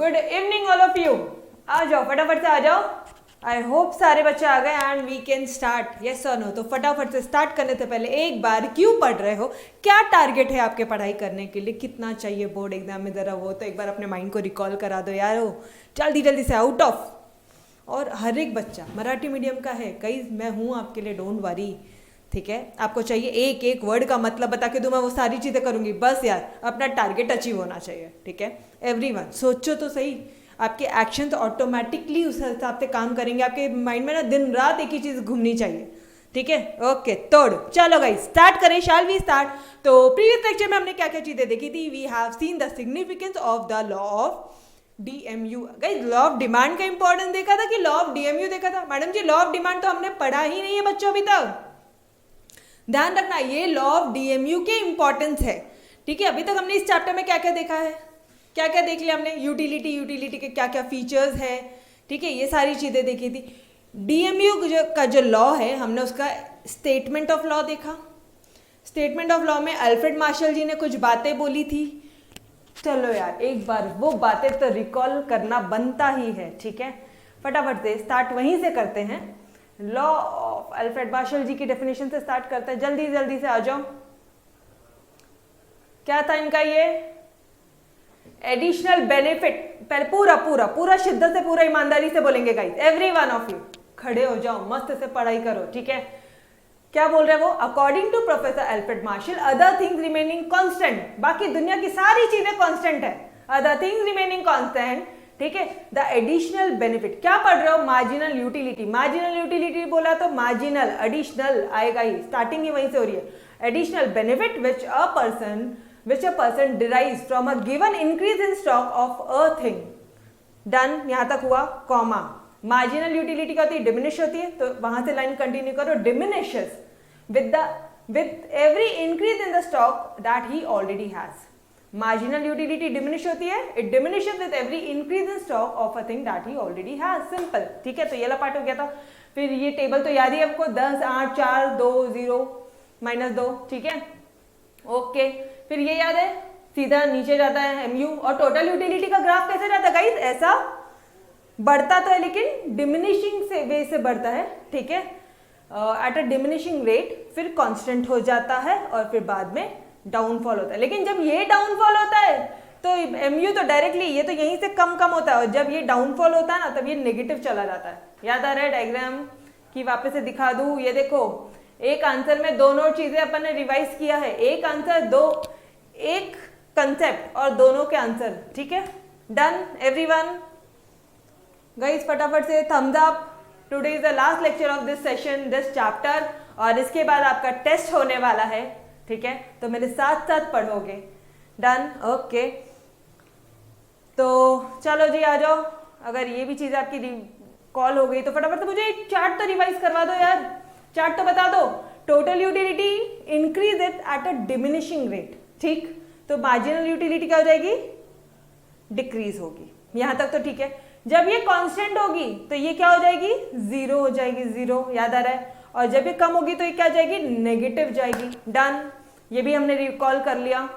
Good evening all of you. आ जाओ फटाफट से आ जाओ। आई होप सारे बच्चे आ गए and we can start. Yes और नो? तो फटाफट से स्टार्ट करने से पहले एक बार क्यों पढ़ रहे हो, क्या टारगेट है आपके पढ़ाई करने के लिए, कितना चाहिए बोर्ड एग्जाम में, ज़रा वो तो एक बार अपने माइंड को रिकॉल करा दो यार। वो जल्दी जल्दी से आउट ऑफ। और हर एक बच्चा मराठी मीडियम का है, कई मैं हूँ आपके लिए, डोंट वरी। ठीक है, आपको चाहिए एक एक वर्ड का मतलब बता के दूँ, मैं वो सारी चीज़ें करूँगी, बस यार अपना टारगेट अचीव होना चाहिए। ठीक है एवरीवन, सोचो तो सही, आपके एक्शन तो ऑटोमेटिकली उस हिसाब से काम करेंगे। आपके माइंड में ना दिन रात एक ही चीज़ घूमनी चाहिए। ठीक है ओके, तोड़ चलो गाइस स्टार्ट करें, शैल वी स्टार्ट। तो प्रीवियस लेक्चर में हमने क्या क्या चीज़ें देखी थी? We have seen the significance of the law of DMU। Guys law of demand का इंपॉर्टेंस देखा था कि लॉ ऑफ DMU देखा था? Madam ji law of demand तो हमने पढ़ा ही नहीं है बच्चों अभी तक। ध्यान रखना, ये लॉ ऑफ DMU के इंपॉर्टेंस है। ठीक है, अभी तक हमने इस चैप्टर में क्या क्या देखा है, क्या क्या देख लिया हमने? यूटिलिटी के क्या क्या फीचर्स है। ठीक है, ये सारी चीज़ें देखी थी। DMU का जो लॉ है, हमने उसका स्टेटमेंट ऑफ लॉ देखा। स्टेटमेंट ऑफ लॉ में अल्फ्रेड मार्शल जी ने कुछ बातें बोली थी। चलो यार एक बार वो बातें तो रिकॉल करना बनता ही है। ठीक है, फटाफट से स्टार्ट वहीं से करते हैं। लॉ ऑफ अल्फ्रेड मार्शल जी की डेफिनेशन से स्टार्ट करते हैं। जल्दी जल्दी से आ जाओ। क्या था इनका? ये एडिशनल बेनिफिट। पहले पूरा पूरा पूरा शिद्दत से, पूरा ईमानदारी से बोलेंगे guys. Every one of you खड़े हो जाओ, मस्त से पढ़ाई करो। ठीक है, क्या बोल रहे हैं वो? According to professor Alfred Marshall, other things remaining constant, बाकी दुनिया की सारी चीजें कांस्टेंट है, अदर थिंग्स रिमेनिंग कांस्टेंट। ठीक है, द एडिशनल बेनिफिट, क्या पढ़ रहे हो? Marginal utility. मार्जिनल यूटिलिटी बोला तो मार्जिनल एडिशनल आएगा ही, स्टार्टिंग ही वहीं से हो रही है। Additional benefit which a person derives from a given increase in stock of a thing। Done, यहां तक हुआ, कॉमा। मार्जिनल यूटिलिटी क्या होती है? डिमिनिश होती है, तो वहां से लाइन कंटिन्यू करो। Diminishes with every increase in the stock that he already has। Marginal utility diminish होती है, it diminishes with every increase in stock of a thing that he already has. Simple. ठीक है, तो ये वाला part हो गया था। फिर ये टेबल तो याद ही है आपको, 10 8 4 2 0 -2। ठीक है ओके, फिर ये याद है, सीधा नीचे जाता है MU। और टोटल यूटिलिटी का ग्राफ कैसे जाता है गाइस? ऐसा बढ़ता तो है लेकिन डिमिनिशिंग से वे से बढ़ता है। ठीक है, एट अ डिमिनिशिंग रेट, फिर कांस्टेंट हो जाता है और फिर बाद में डाउनफॉल होता है। लेकिन जब ये डाउनफॉल होता है तो MU तो डायरेक्टली ये तो यहीं से कम कम होता है, और जब ये डाउनफॉल होता है ना तब ये नेगेटिव चला जाता है। याद आ रहा है डायग्राम की? वापस से दिखा दूं, ये देखो एक आंसर में दोनों चीजें अपन ने रिवाइज किया है। एक आंसर, दो, एक कंसेप्ट और दोनों के आंसर। ठीक है डन एवरीवन। गाइस फटाफट से thumbs up. Today is the last lecture of this session, this chapter, और इसके बाद आपका टेस्ट होने वाला है। ठीक है, तो मेरे साथ साथ पढ़ोगे। डन ओके, तो चलो जी आ जाओ। अगर ये भी चीज आपकी कॉल हो गई तो फटाफट से मुझे एक चार्ट तो रिवाइज करवा दो यार। चार्ट तो बता दो। Total utility increase it at a diminishing rate. ठीक, तो मार्जिनल यूटिलिटी क्या हो जाएगी? डिक्रीज होगी। यहां तक तो ठीक है। जब ये कांस्टेंट होगी तो ये क्या हो जाएगी? जीरो हो जाएगी, जीरो। याद आ रहा है? और जब ये कम होगी तो ये क्या जाएगी? नेगेटिव जाएगी। डन, ये भी हमने रिकॉल कर लिया।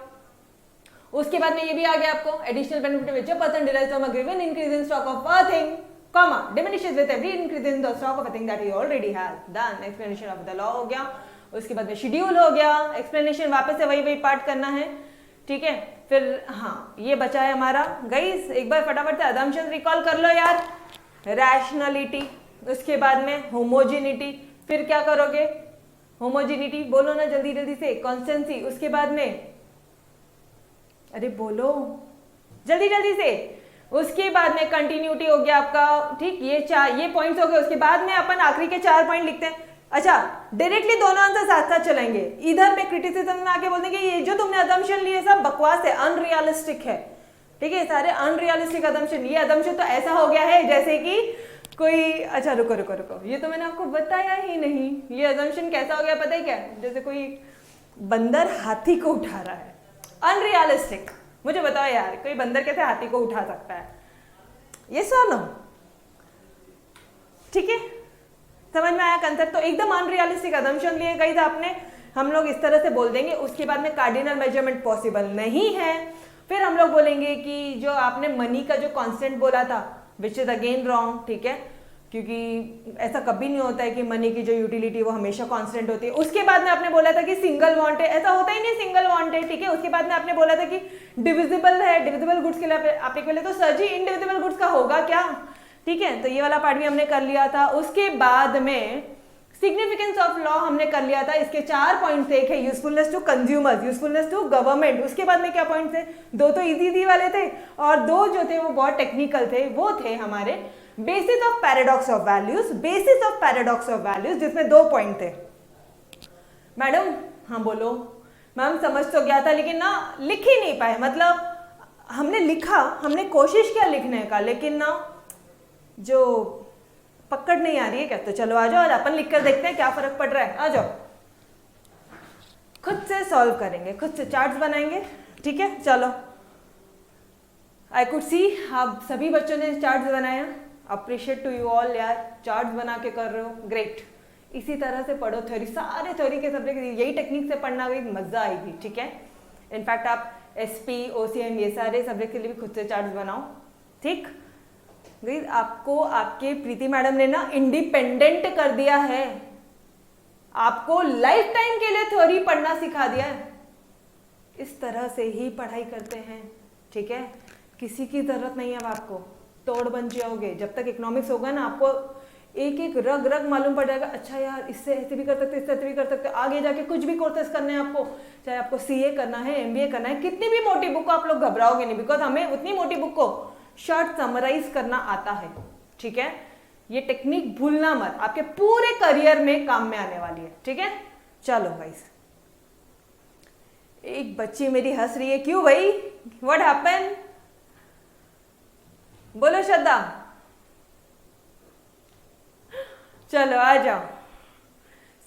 उसके बाद में ये भी आ गया आपको, additional benefit which a person derives from a given increase in stock of a thing, comma diminishes with every increase in the stock of a thing that he already has। done, explanation of the law हो गया। उसके बाद में schedule हो गया। Explanation वापस से वही पार्ट करना है। ठीक है, फिर हाँ ये बचा है हमारा। गाइस एक बार फटाफट से अजम्पशंस रिकॉल कर लो यार। रैशनलिटी, उसके बाद में होमोजेनिटी, फिर क्या करोगे? होमोजेनिटी बोलो ना जल्दी जल्दी से। कॉन्स्टेंसी, उसके बाद में, अरे बोलो जल्दी जल्दी से। उसके बाद में कंटिन्यूटी हो गया आपका। ठीक, ये पॉइंट्स हो गए। उसके बाद में अपन आखिरी के 4 पॉइंट लिखते हैं। अच्छा, डायरेक्टली दोनों आंसर साथ साथ चलेंगे। इधर में क्रिटिसिज्म में आके बोल देंगे ये जो तुमने अजम्पशन लिए सब बकवास है, अनरियलिस्टिक है। ठीक है, सारे अनरियलिस्टिक अजम्पशन। ये अजम्पशन तो ऐसा हो गया है जैसे कि कोई, अच्छा रुको रुको रुको, ये तो मैंने आपको बताया ही नहीं। ये अजम्पशन कैसा हो गया पता है क्या? जैसे कोई बंदर हाथी को उठा रहा है। अनरियलिस्टिक। मुझे बताओ यार, कोई बंदर कैसे हाथी को उठा सकता है? ये सुनो, ठीक है, समझ में आया कंसेप्ट? तो एकदम अनरियलिस्टिक अजम्पशन लिए गई था आपने। हम लोग इस तरह से बोल देंगे। उसके बाद में कार्डिनल मेजरमेंट पॉसिबल नहीं है। फिर हम लोग बोलेंगे कि जो आपने मनी का जो कांस्टेंट बोला था विच इज अगेन रॉन्ग, ठीक है, क्योंकि ऐसा कभी नहीं होता है कि मनी की जो यूटिलिटी वो हमेशा कांस्टेंट होती है। उसके बाद में आपने बोला था कि सिंगल वांट है, ऐसा होता ही नहीं सिंगल वांट है, ठीक है। उसके बाद में आपने बोला था कि डिविजिबल है, डिविजिबल गुड्स के लिए एप्लीकेबल है, तो सर जी इनडिविजिबल गुड्स का होगा क्या, ठीक है। तो ये वाला पार्ट भी हमने कर लिया था। उसके बाद में सिग्निफिकेंस ऑफ लॉ हमने कर लिया था। इसके 4 पॉइंट्स थे, एक है usefulness to consumers, usefulness to government. उसके बाद में क्या पॉइंट्स थे, 2 तो इजी वाले थे और 2 जो थे वो बहुत टेक्निकल थे। वो थे हमारे basis of paradox of values, basis of paradox of values, जिसमें 2 पॉइंट थे। मैडम हाँ बोलो मैम, समझ तो गया था लेकिन ना लिख ही नहीं पाए, मतलब हमने लिखा, हमने कोशिश किया लिखने का, लेकिन ना जो पकड़ नहीं आ रही है क्या। तो चलो आ जाओ, आज अपन लिख कर देखते हैं क्या फर्क पड़ रहा है। आ जाओ, खुद से सॉल्व करेंगे, खुद से चार्ट्स बनाएंगे, ठीक है। चलो, आई कुड सी आप सभी बच्चों ने चार्ट्स बनाया, अप्रिशिएट टू यू ऑल यार, चार्ट्स बना के कर रहे हो, ग्रेट। इसी तरह से पढ़ो थ्योरी, सारे थ्योरी के सब्जेक्ट यही टेक्निक से पढ़ना, गई मजा आएगी, ठीक है। इनफैक्ट आप एसपी, ओसीएम, ये सारे सब्जेक्ट के लिए भी खुद से चार्ट्स बनाओ, ठीक। आपको आपके प्रीति मैडम ने ना इंडिपेंडेंट कर दिया है, आपको लाइफ टाइम के लिए थ्योरी पढ़ना सिखा दिया है। इस तरह से ही पढ़ाई करते हैं, ठीक है। किसी की जरूरत नहीं है अब आपको, तोड़ बन जाओगे। जब तक इकोनॉमिक्स होगा ना, आपको एक एक रग रग मालूम पड़ जाएगा, अच्छा यार इससे ऐसे भी कर सकते, इससे ऐसे भी कर सकते। आगे जाके कुछ भी कोर्सेस करने हैं आपको, चाहे आपको सीए करना है, एमबीए करना है, कितनी भी मोटी बुक को आप लोग घबराओगे नहीं, बिकॉज हमें उतनी मोटी बुक को शॉर्ट समराइज करना आता है, ठीक है। ये टेक्निक भूलना मत, आपके पूरे करियर में काम में आने वाली है, ठीक है। चलो गाइस, एक बच्ची मेरी हंस रही है, क्यों भाई, व्हाट हैपन, बोलो श्रद्धा। चलो आ जाओ,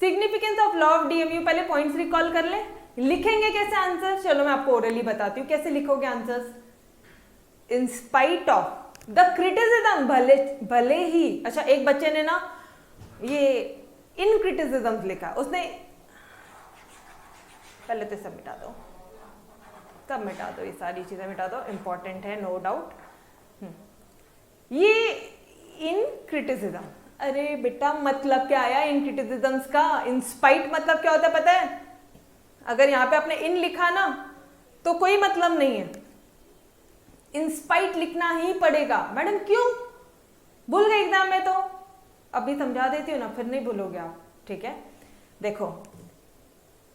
significance of law of DMU, पहले पॉइंट्स रिकॉल कर ले। लिखेंगे कैसे आंसर, चलो मैं आपको ओरली बताती हूँ कैसे लिखोगे answers. In spite of the criticism, भले ही, अच्छा एक बच्चे ने ना ये इन क्रिटिसिज्म लिखा, उसने, पहले तो सब मिटा दो, सब मिटा दो, ये सारी चीजें मिटा दो, इंपॉर्टेंट है नो डाउट। ये इन क्रिटिसिज्म, अरे बेटा मतलब क्या आया इन क्रिटिसिज्म्स का, इन स्पाइट मतलब क्या होता है पता है। अगर यहाँ पे आपने इन लिखा ना तो कोई मतलब नहीं है, इन स्पाइट लिखना ही पड़ेगा। मैडम क्यों, भूल गए एग्जाम में, तो अभी समझा देती हूँ ना, फिर नहीं भूलोगे आप, ठीक है। देखो,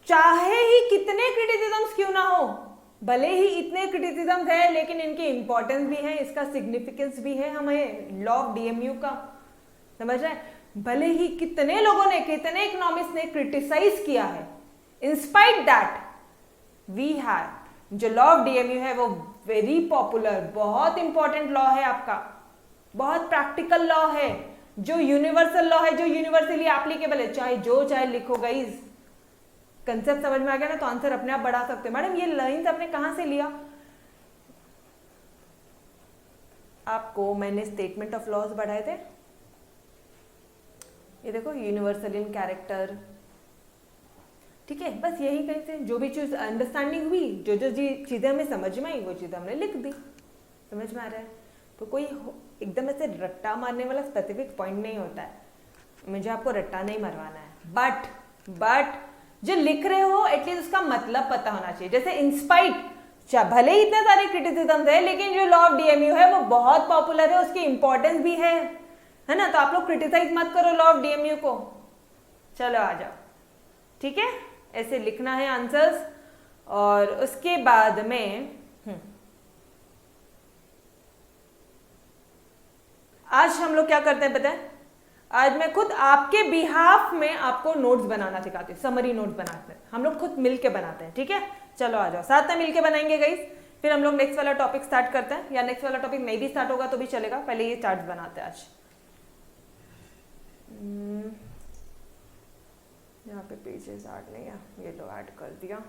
चाहे ही कितने क्रिटिसिज्म्स क्यों ना हो, भले ही इतने क्रिटिसिज्म है, लेकिन इनकी इंपॉर्टेंस भी है, इसका सिग्निफिकेंस भी है हमें लॉ ऑफ डीएमयू का, समझ रहे हैं। भले ही कितने लोगों ने, कितने इकोनॉमिस्ट ने क्रिटिसाइज किया है, in spite that we have, जो लॉ ऑफ डीएमयू है वो वेरी पॉपुलर, बहुत इंपॉर्टेंट लॉ है आपका, बहुत प्रैक्टिकल लॉ है, जो यूनिवर्सल लॉ है, जो यूनिवर्सली एप्लीकेबल है, चाहे जो चाहे लिखो गाइस। कंसेप्ट समझ में आ गया ना, तो आंसर अपने आप बढ़ा सकते हो। मैडम ये लाइंस आपने कहां से लिया, आपको मैंने स्टेटमेंट ऑफ लॉज बढ़ाए थे, ये देखो यूनिवर्सल इन कैरेक्टर, ठीक है। बस यही कहीं से जो भी चीज अंडरस्टैंडिंग हुई, जो जो चीजें हमें समझ में आई वो चीजें हमने लिख दी, समझ में आ रहा है। तो कोई एकदम ऐसे रट्टा मारने वाला स्पेसिफिक पॉइंट नहीं होता है, मुझे आपको रट्टा नहीं मरवाना है, बट जो लिख रहे हो एटलीस्ट उसका मतलब पता होना चाहिए। जैसे इंस्पाइट, भले ही इतने सारे क्रिटिसिज्म है, लेकिन जो लॉ ऑफ डीएमयू है वो बहुत पॉपुलर है, उसकी इंपॉर्टेंस भी है ना। तो आप लोग क्रिटिसाइज मत करो लॉ ऑफ डीएमयू को। चलो आ जाओ, ठीक है, ऐसे लिखना है आंसर्स। और उसके बाद में आज हम लोग क्या करते हैं पता है, आज मैं खुद आपके बिहाफ में आपको नोट्स बनाना सिखाती हूँ, समरी नोट्स बनाते हैं, हम लोग खुद मिलके बनाते हैं, ठीक है। चलो आ जाओ, साथ में मिलके बनाएंगे गाइस, फिर हम लोग नेक्स्ट वाला टॉपिक स्टार्ट करते हैं, या नेक्स्ट वाला टॉपिक नहीं भी स्टार्ट होगा तो भी चलेगा, पहले ये चार्ट्स बनाते हैं आज। यहाँ पे पेजेस ऐड नहीं है, ये लो ऐड कर दिया।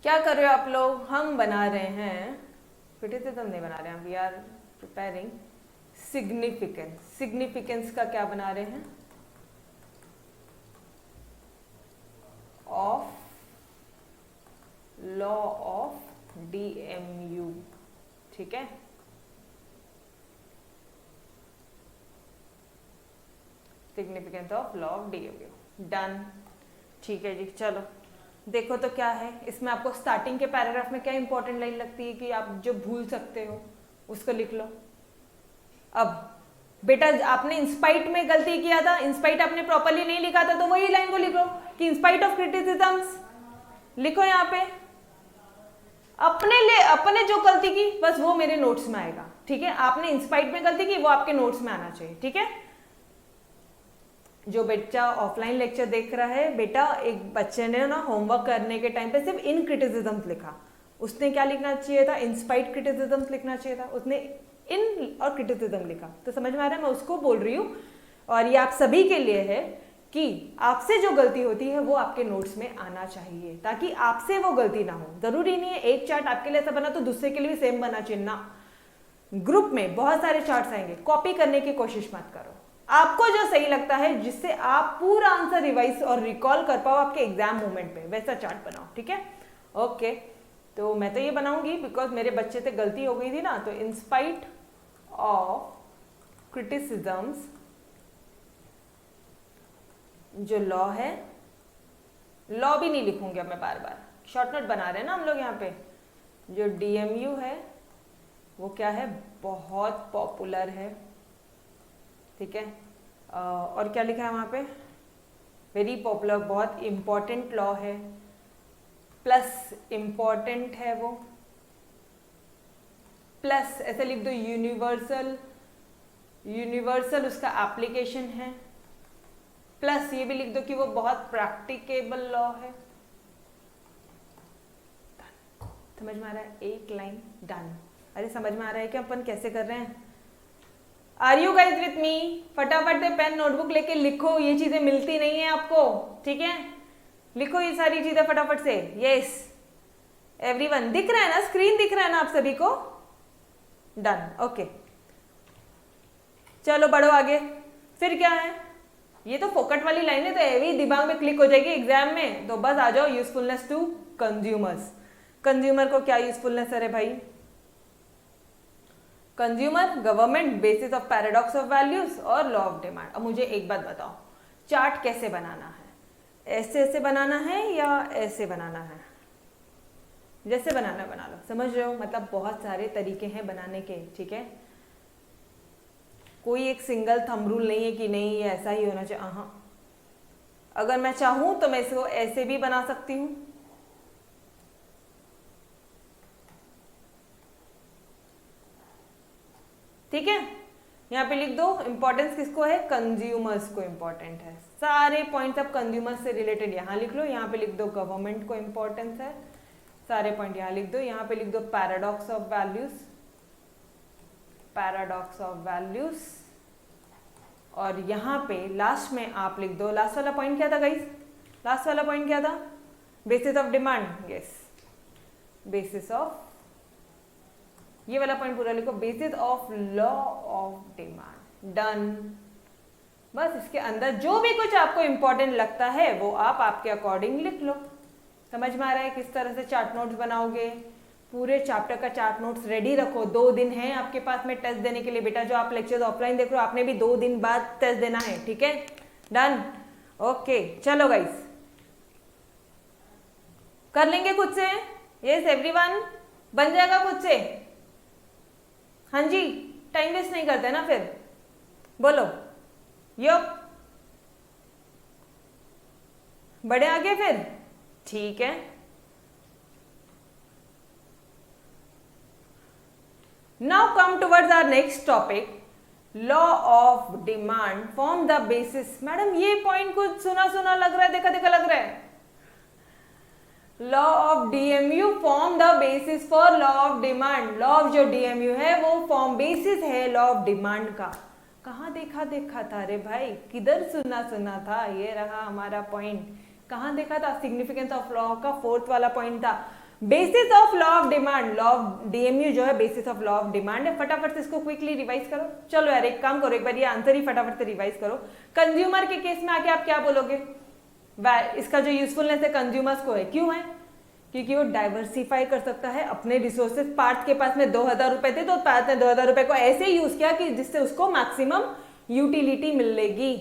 क्या कर रहे हो आप लोग, हम बना रहे हैं, क्रिटिसिज्म नहीं बना रहे हैं, we are preparing significance. Significance का क्या बना रहे हैं, ऑफ लॉ ऑफ डीएमयू, ठीक है। Significance of law of DMU, done, ठीक है जी। चलो देखो तो क्या है इसमें, आपको स्टार्टिंग के पैराग्राफ में क्या इंपॉर्टेंट लाइन लगती है कि आप जो भूल सकते हो उसको लिख लो। अब बेटा आपने इंस्पाइट में गलती किया था, इंस्पाइट आपने प्रॉपरली नहीं लिखा था, तो वही लाइन को लिखो कि इंस्पाइट ऑफ क्रिटिसिज्म्स लिखो यहाँ पे। अपने जो गलती की बस वो मेरे नोट्स में आएगा, ठीक है। आपने इंस्पाइट में गलती की वो आपके नोट्स में आना चाहिए, ठीक है। जो बच्चा ऑफलाइन लेक्चर देख रहा है, बेटा एक बच्चे ने ना होमवर्क करने के टाइम पे सिर्फ इन क्रिटिसिज्म्स लिखा, उसने क्या लिखना चाहिए था, इंस्पाइट क्रिटिसिज्म्स लिखना चाहिए था, उसने इन और क्रिटिसिज्म लिखा। तो समझ में आ रहा है, मैं उसको बोल रही हूँ। और ये आप सभी के लिए है कि आपसे जो गलती होती है वो आपके नोट्स में आना चाहिए, ताकि आपसे वो गलती ना हो। जरूरी नहीं है एक चार्ट आपके लिए ऐसा बना तो दूसरे के लिए भी सेम बना चाहिए ना। ग्रुप में बहुत सारे चार्ट्स आएंगे, कॉपी करने की कोशिश मत करो। आपको जो सही लगता है, जिससे आप पूरा आंसर रिवाइज और रिकॉल कर पाओ आपके एग्जाम मोमेंट पे, वैसा चार्ट बनाओ, ठीक है। ओके, तो मैं तो ये बनाऊंगी बिकॉज मेरे बच्चे से गलती हो गई थी ना। तो इंस्पाइट ऑफ क्रिटिसिज्म्स, जो लॉ है, लॉ भी नहीं लिखूंगी अब मैं बार बार, शॉर्ट नोट बना रहे हैं ना हम लोग यहाँ पे। जो डीएमयू है वो क्या है, बहुत पॉपुलर है, ठीक है। और क्या लिखा है वहाँ पे, वेरी पॉपुलर, बहुत इम्पॉर्टेंट लॉ है, प्लस इम्पॉर्टेंट है वो, प्लस ऐसे लिख दो यूनिवर्सल, यूनिवर्सल उसका एप्लीकेशन है, प्लस ये भी लिख दो कि वो बहुत प्रैक्टिकेबल लॉ है। समझ में आ रहा है, एक लाइन डन। अरे समझ में आ रहा है कि अपन कैसे कर रहे हैं। Are you guys with me? फटाफट से पेन नोटबुक लेके लिखो, ये चीजें मिलती नहीं है आपको, ठीक है। लिखो ये सारी चीजें फटाफट से। यस एवरीवन, दिख रहा है ना, स्क्रीन दिख रहा है ना आप सभी को? Done, okay. चलो बढ़ो आगे। फिर क्या है, ये तो फोकट वाली लाइन है, तो एवी दिमाग में क्लिक हो जाएगी एग्जाम में। तो बस आ जाओ, यूजफुलनेस टू कंज्यूमर्स। कंज्यूमर को क्या यूजफुलनेस है रे भाई? Consumer, government, basis of paradox of values और लॉ ऑफ डिमांड। अब मुझे एक बात बताओ, चार्ट कैसे बनाना है? ऐसे ऐसे बनाना है या ऐसे बनाना है? जैसे बनाना है बना लो, समझ रहे हो? मतलब बहुत सारे तरीके हैं बनाने के, ठीक है। कोई एक सिंगल थंब रूल नहीं है कि नहीं ये ऐसा ही होना चाहिए। हाँ, अगर मैं चाहूं तो मैं इसको ऐसे भी बना सकती हूं, ठीक है। यहाँ पे लिख दो, इंपॉर्टेंस किसको है? कंज्यूमर्स को इंपॉर्टेंट है। सारे पॉइंट्स अब कंज्यूमर्स से रिलेटेड यहाँ लिख लो। यहाँ पे लिख दो गवर्नमेंट को इंपॉर्टेंस है, सारे पॉइंट यहाँ लिख दो। यहाँ पे लिख दो paradox of values, paradox of values. और यहाँ पे लास्ट में आप लिख दो, लास्ट वाला पॉइंट क्या था गाइस? लास्ट वाला पॉइंट क्या था? Basis of demand. Yes, basis of, ये वाला पॉइंट पूरा लिखो, basis of law of demand. Done. बस इसके अंदर जो भी कुछ आपको इंपॉर्टेंट लगता है वो आप आपके अकॉर्डिंग लिख लो। समझ में आ रहा है किस तरह से चार्ट नोट्स बनाओगे? पूरे चैप्टर का चार्ट नोट्स रेडी रखो। 2 दिन है आपके पास में टेस्ट देने के लिए बेटा। जो आप लेक्चर्स ऑफलाइन देख रहे हो, आपने भी 2 दिन बाद टेस्ट देना है, ठीक है। Done, okay. चलो गाइस, कर लेंगे खुद से? यस एवरीवन, बन जाएगा खुद से? हाँ जी, टाइम वेस्ट नहीं करते ना फिर। बोलो यो, बढ़े आगे फिर, ठीक है। Now come towards our next topic, law of demand form the basis. Madam ये पॉइंट कुछ सुना सुना लग रहा है, देखा देखा लग रहा है। Law of DMU form the basis for law of demand. Law of जो डीएमयू है वो फॉर्म बेसिस है लॉ ऑफ डिमांड का। कहाँ देखा देखा था रे भाई? किधर सुना सुना था? ये रहा हमारा पॉइंट। कहाँ देखा था? सिग्निफिकेंस ऑफ लॉ का 4th वाला पॉइंट था, basis of law of demand. Law of DMU जो है basis of law of demand है। फटाफट से इसको क्विकली रिवाइज करो। चलो यार एक काम करो, एक बार ये आंसर ही फटाफट से रिवाइज करो। कंज्यूमर के केस में आके आप क्या बोलोगे? इसका जो यूजफुलनेस है कंज्यूमर्स को है। क्यों है? क्योंकि वो डाइवर्सिफाई कर सकता है अपने रिसोर्सेज। पार्थ के पास में 2000 रुपए थे तो पार्थ ने 2000 रुपए को ऐसे यूज किया कि जिससे उसको मैक्सिमम यूटिलिटी मिलेगी।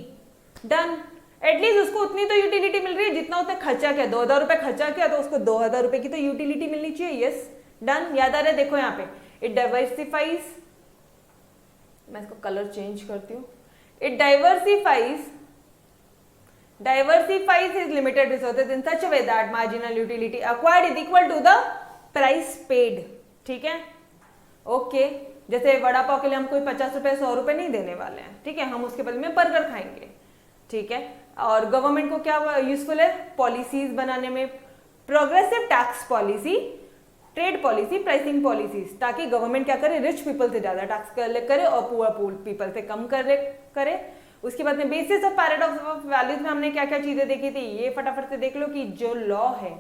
डन। एटलीस्ट उसको उतनी तो यूटिलिटी मिल रही है जितना उसने खर्चा किया। 2000 रुपए खर्चा किया तो उसको 2000 रुपए की तो यूटिलिटी मिलनी चाहिए। Yes, done. याद आ रहा है? देखो यहाँ पे इट डाइवर्सिफाइज, मैं इसको कलर चेंज करती हूँ। It diversifies his limited resources in such a way that marginal utility acquired is equal to the price paid। ठीक है, ओके। जैसे वड़ा पाव के लिए हम कोई 50 रुपए 100 रुपए नहीं देने वाले हैं, ठीक है, हम उसके बदले में बर्गर खाएंगे, ठीक है। और गवर्नमेंट को क्या यूजफुल है? पॉलिसीज बनाने में, progressive tax policy, trade policy, pricing policies, ताकि गवर्नमेंट क्या करे? रिच पीपल से ज्यादा टैक्स कलेक्ट करे और पुअर पीपल से कम करे। उसके बाद में basis of paradox of values में हमने क्या क्या चीजें देखी थी, ये फटाफट से देख लो कि जो लॉ है,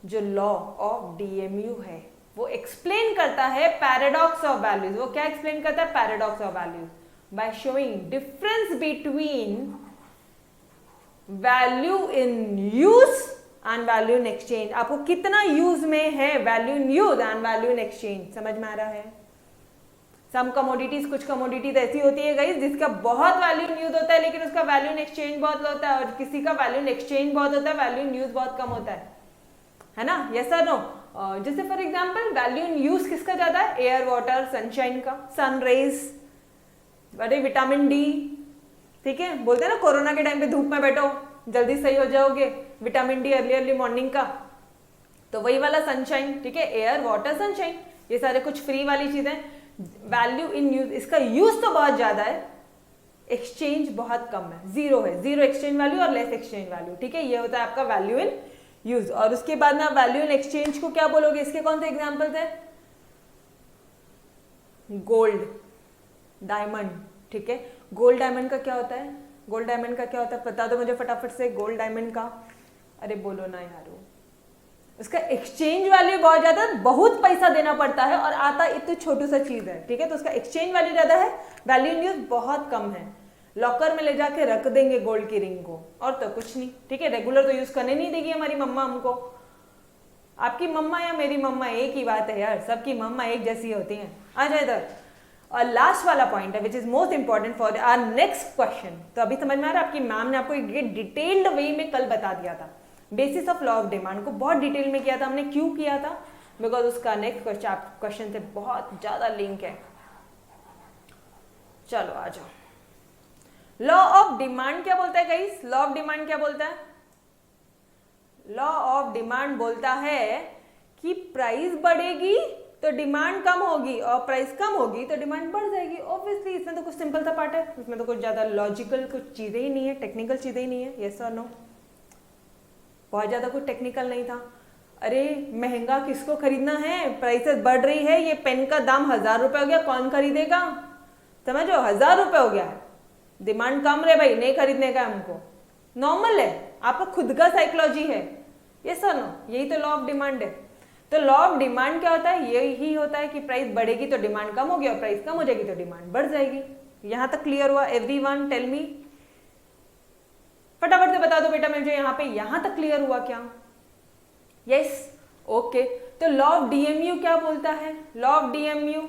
जो लॉ ऑफ डीएमयू है, वो एक्सप्लेन करता है पैराडॉक्स ऑफ वैल्यूज। वो क्या एक्सप्लेन करता है? Paradox of values by showing difference between value in use and value in exchange. आपको कितना यूज में है value in use and value in exchange, समझ में आ रहा है? सम कमोडिटीज, कुछ कमोडिटीज ऐसी होती है गाइस जिसका बहुत वैल्यू इन यूज होता है लेकिन उसका वैल्यू इन एक्सचेंज बहुत होता है, और किसी का वैल्यू इन एक्सचेंज बहुत होता है, वैल्यू इन यूज बहुत कम होता है ना? यस और नो? जैसे for example value in use किसका ज्यादा है? एयर, वाटर, सनशाइन का, सन रेज, अरे विटामिन डी, ठीक है, बोलते हैं ना कोरोना के टाइम पे धूप में बैठो जल्दी सही हो जाओगे, विटामिन डी अर्ली मॉर्निंग का, तो वही वाला सनशाइन, ठीक है, एयर, वाटर, सनशाइन, ये सारे कुछ फ्री वाली चीजें। वैल्यू इन यूज, इसका यूज तो बहुत ज्यादा है, एक्सचेंज बहुत कम है, जीरो है, जीरो एक्सचेंज वैल्यू और लेस एक्सचेंज वैल्यू, ठीक है, ये होता है आपका वैल्यू इन यूज। और उसके बाद में आप वैल्यू इन एक्सचेंज को क्या बोलोगे? इसके कौन से एग्जांपल्स है? गोल्ड, डायमंड, ठीक है। गोल्ड डायमंड का क्या होता है? गोल्ड डायमंड का क्या होता है बता दो मुझे फटाफट से। गोल्ड डायमंड का, अरे बोलो ना यारो। उसका एक्सचेंज वैल्यू बहुत ज्यादा, बहुत पैसा देना पड़ता है और आता इतनी छोटी सा चीज है, ठीक है, तो उसका एक्सचेंज वैल्यू ज्यादा है, वैल्यू इन यूज बहुत कम है। लॉकर में ले जाके रख देंगे गोल्ड की रिंग को, और तो कुछ नहीं, ठीक है, रेगुलर तो यूज करने नहीं देगी हमारी मम्मा हमको। आपकी मम्मा या मेरी मम्मा एक ही बात है यार, सबकी मम्मा एक जैसी होती हैं। आ जाए इधर। और लास्ट वाला पॉइंट है which is most important for our next question. तो अभी समझ में आ रहा है, आपकी मैम ने आपको एक डिटेल्ड वे में कल बता दिया था, basis of law of demand को बहुत डिटेल में किया था हमने। क्यों किया था? बिकॉज उसका नेक्स्ट क्वेश्चन से बहुत ज्यादा लिंक है। चलो आ जाओ। लॉ ऑफ डिमांड क्या बोलता है गाइस? लॉ ऑफ डिमांड क्या बोलता है? लॉ ऑफ डिमांड बोलता है कि प्राइस बढ़ेगी तो डिमांड कम होगी और प्राइस कम होगी तो डिमांड बढ़ जाएगी। ऑब्वियसली इसमें तो कुछ सिंपल सा पार्ट है, इसमें तो कुछ ज्यादा लॉजिकल कुछ चीजें ही नहीं है, टेक्निकल चीजें ही नहीं है। यस और नो? बहुत ज्यादा कुछ टेक्निकल नहीं था। अरे महंगा किसको खरीदना है? प्राइसेस बढ़ रही है, ये पेन का दाम 1000 रुपए हो गया, कौन खरीदेगा? समझो 1000 रुपए हो गया है, डिमांड कम रहे भाई, नहीं खरीदने का हमको, नॉर्मल है, आपका खुद का साइकोलॉजी है। ये सर नो, यही तो लॉ ऑफ डिमांड है। तो लॉ ऑफ डिमांड क्या होता है? यही होता है कि प्राइस बढ़ेगी तो डिमांड कम होगी और प्राइस कम हो जाएगी तो डिमांड बढ़ जाएगी। यहां तक क्लियर हुआ? एवरीवन टेल मी, फटाफट से बता दो बेटा मुझे यहाँ पे, यहां तक क्लियर हुआ क्या? Yes, okay. तो लॉ ऑफ डीएमयू क्या बोलता है? Law of DMU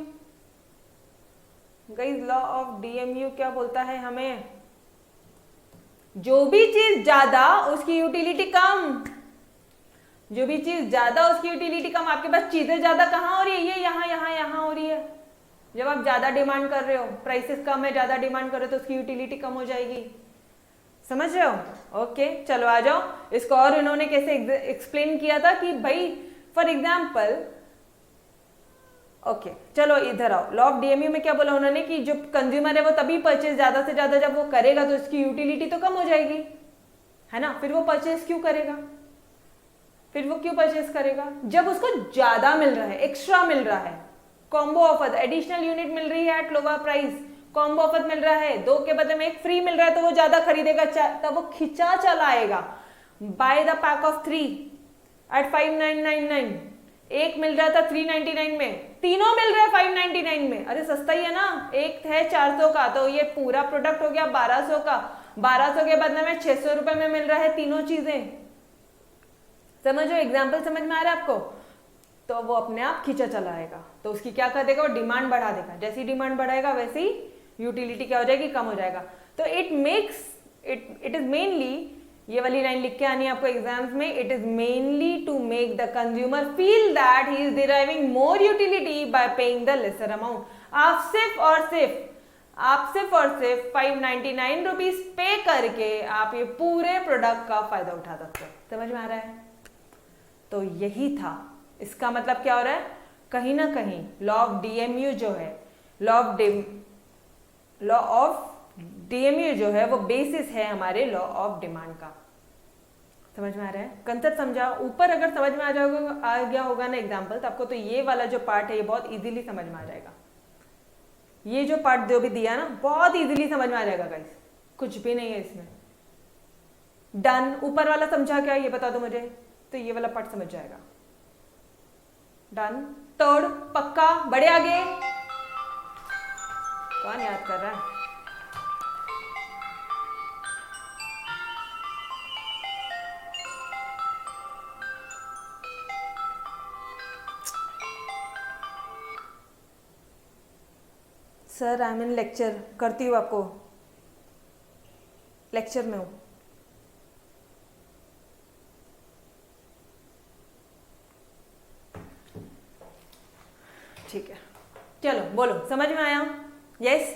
guys, law of DMU क्या बोलता है हमें? जो भी चीज ज्यादा उसकी यूटिलिटी कम, जो भी चीज ज्यादा उसकी यूटिलिटी कम। आपके पास चीजें ज्यादा कहाँ हो रही है? ये यहाँ हो रही है। जब आप ज्यादा डिमांड कर रहे हो, प्राइसेस कम है, ज्यादा डिमांड कर रहे हो तो उसकी यूटिलिटी कम हो जाएगी। समझ रहे हो? ओके, चलो आ जाओ। इसको और इन्होंने कैसे एक्सप्लेन किया था कि भाई फॉर एग्जाम्पल, ओके चलो इधर आओ। लॉ ऑफ डीएमयू में क्या बोला उन्होंने कि जो कंज्यूमर है वो तभी परचेज ज्यादा से ज्यादा जब वो करेगा तो उसकी यूटिलिटी तो कम हो जाएगी, है ना? फिर वो परचेज क्यों करेगा? फिर वो क्यों परचेज करेगा? जब उसको ज्यादा मिल रहा है, एक्स्ट्रा मिल रहा है, कॉम्बो ऑफर, एडिशनल यूनिट मिल रही है at lower price, combo offer मिल रहा है, 2 के बदले में 1 फ्री मिल रहा है, तो वो ज्यादा खरीदेगा, तब वो खिंचा चलाएगा। Buy the pack of 3 at 5999, एक मिल रहा था 399 में, तीनों मिल रहा है 599 में। अरे सस्ता ही है ना, एक है 400 का, तो ये पूरा प्रोडक्ट हो गया 1200 का, 1200 के बदले में 600 रुपए में मिल रहा है तीनों चीजें। समझो, एग्जाम्पल समझ में आ रहा है आपको? तो वो अपने आप खींचा चला आएगा, तो उसकी क्या कर देगा, वो डिमांड बढ़ा देगा। जैसी डिमांड बढ़ाएगा वैसे ही यूटिलिटी क्या हो जाएगी, कम हो जाएगा। तो इट इज मेनली, ये वाली लाइन लिख के आनी है आपको एग्जाम्स में, it is mainly to make the consumer feel that he is deriving more utility by paying the lesser amount. आप सिर्फ और सिर्फ 599 रुपीज पे करके आप ये पूरे प्रोडक्ट का फायदा उठा सकते हो। समझ में आ रहा है? तो यही था। इसका मतलब क्या हो रहा है, कहीं ना कहीं लॉ ऑफ डीएमयू जो है, लॉ ऑफ डीएमयू जो है वो बेसिस है हमारे लॉ ऑफ डिमांड का। समझ में आ रहा है? कंसेप्ट समझा? ऊपर अगर समझ में आ गया होगा ना एग्जाम्पल, तो आपको तो ये वाला जो पार्ट है ये बहुत इजीली समझ में आ जाएगा। ये जो पार्ट जो भी दिया ना, बहुत इजीली समझ में आ जाएगा गाइस, कुछ भी नहीं है इसमें। डन। ऊपर वाला समझा क्या, ये बता दो मुझे, तो ये वाला पार्ट समझ जाएगा। डन। थर्ड पक्का, बड़े आगे। कौन याद कर रहा है? Sir I am in lecture, करती हूँ, आपको लेक्चर में हूँ। ठीक है, चलो बोलो, समझ में आया? यस,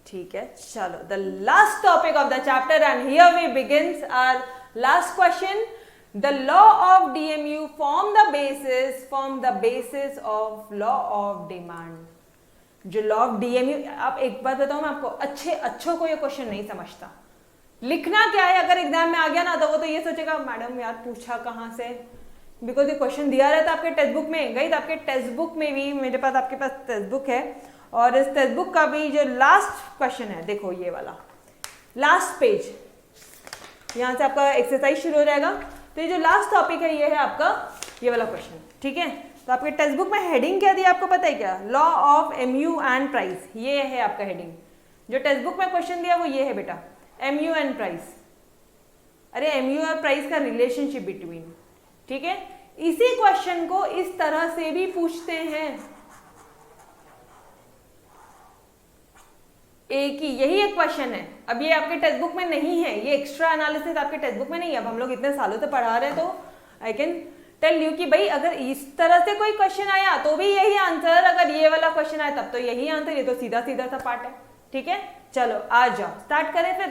ठीक है। चलो, the last topic of the chapter and here we begins our last question. The law of DMU form the basis of law of demand. जो लॉ ऑफ डीएमयू, आप एक बात बताऊं मैं आपको, अच्छों को ये क्वेश्चन नहीं समझता। लिखना क्या है, अगर एग्जाम में आ गया ना तो वो तो ये सोचेगा मैडम यार पूछा कहाँ से, बिकॉज ये क्वेश्चन दिया रहता है आपके टेक्स्ट बुक में। गई तो आपके टेक्स्ट बुक में भी, मेरे पास आपके पास टेक्स्ट बुक है, और इस टेक्स्ट बुक का भी जो लास्ट क्वेश्चन है, देखो ये वाला लास्ट पेज, यहाँ से आपका एक्सरसाइज शुरू हो जाएगा। तो ये जो लास्ट टॉपिक है ये है आपका ये वाला क्वेश्चन, ठीक है। तो आपके टेक्स्ट बुक में हेडिंग क्या दिया आपको पता है क्या? Law of MU and price, ये है आपका हेडिंग। जो टेक्स्ट बुक में क्वेश्चन दिया वो ये है बेटा, एमयू एंड प्राइस। अरे एमयू और प्राइस का रिलेशनशिप बिटवीन, ठीक है। इसी क्वेश्चन को इस तरह से भी पूछते हैं, एक ही, यही एक क्वेश्चन है। अब ये आपके टेक्स्ट बुक में नहीं है, ये एक्स्ट्रा एनालिसिस आपके टेक्स्ट बुक में नहीं है। अब हम लोग इतने सालों से पढ़ा रहे हैं तो आई कैन टेल यू कि भाई अगर इस तरह से कोई क्वेश्चन आया तो भी यही आंसर, अगर ये वाला क्वेश्चन आया तब तो यही आंसर। ये तो सीधा सीधा सा पार्ट है, ठीक है। चलो आ जाओ, स्टार्ट करें फिर।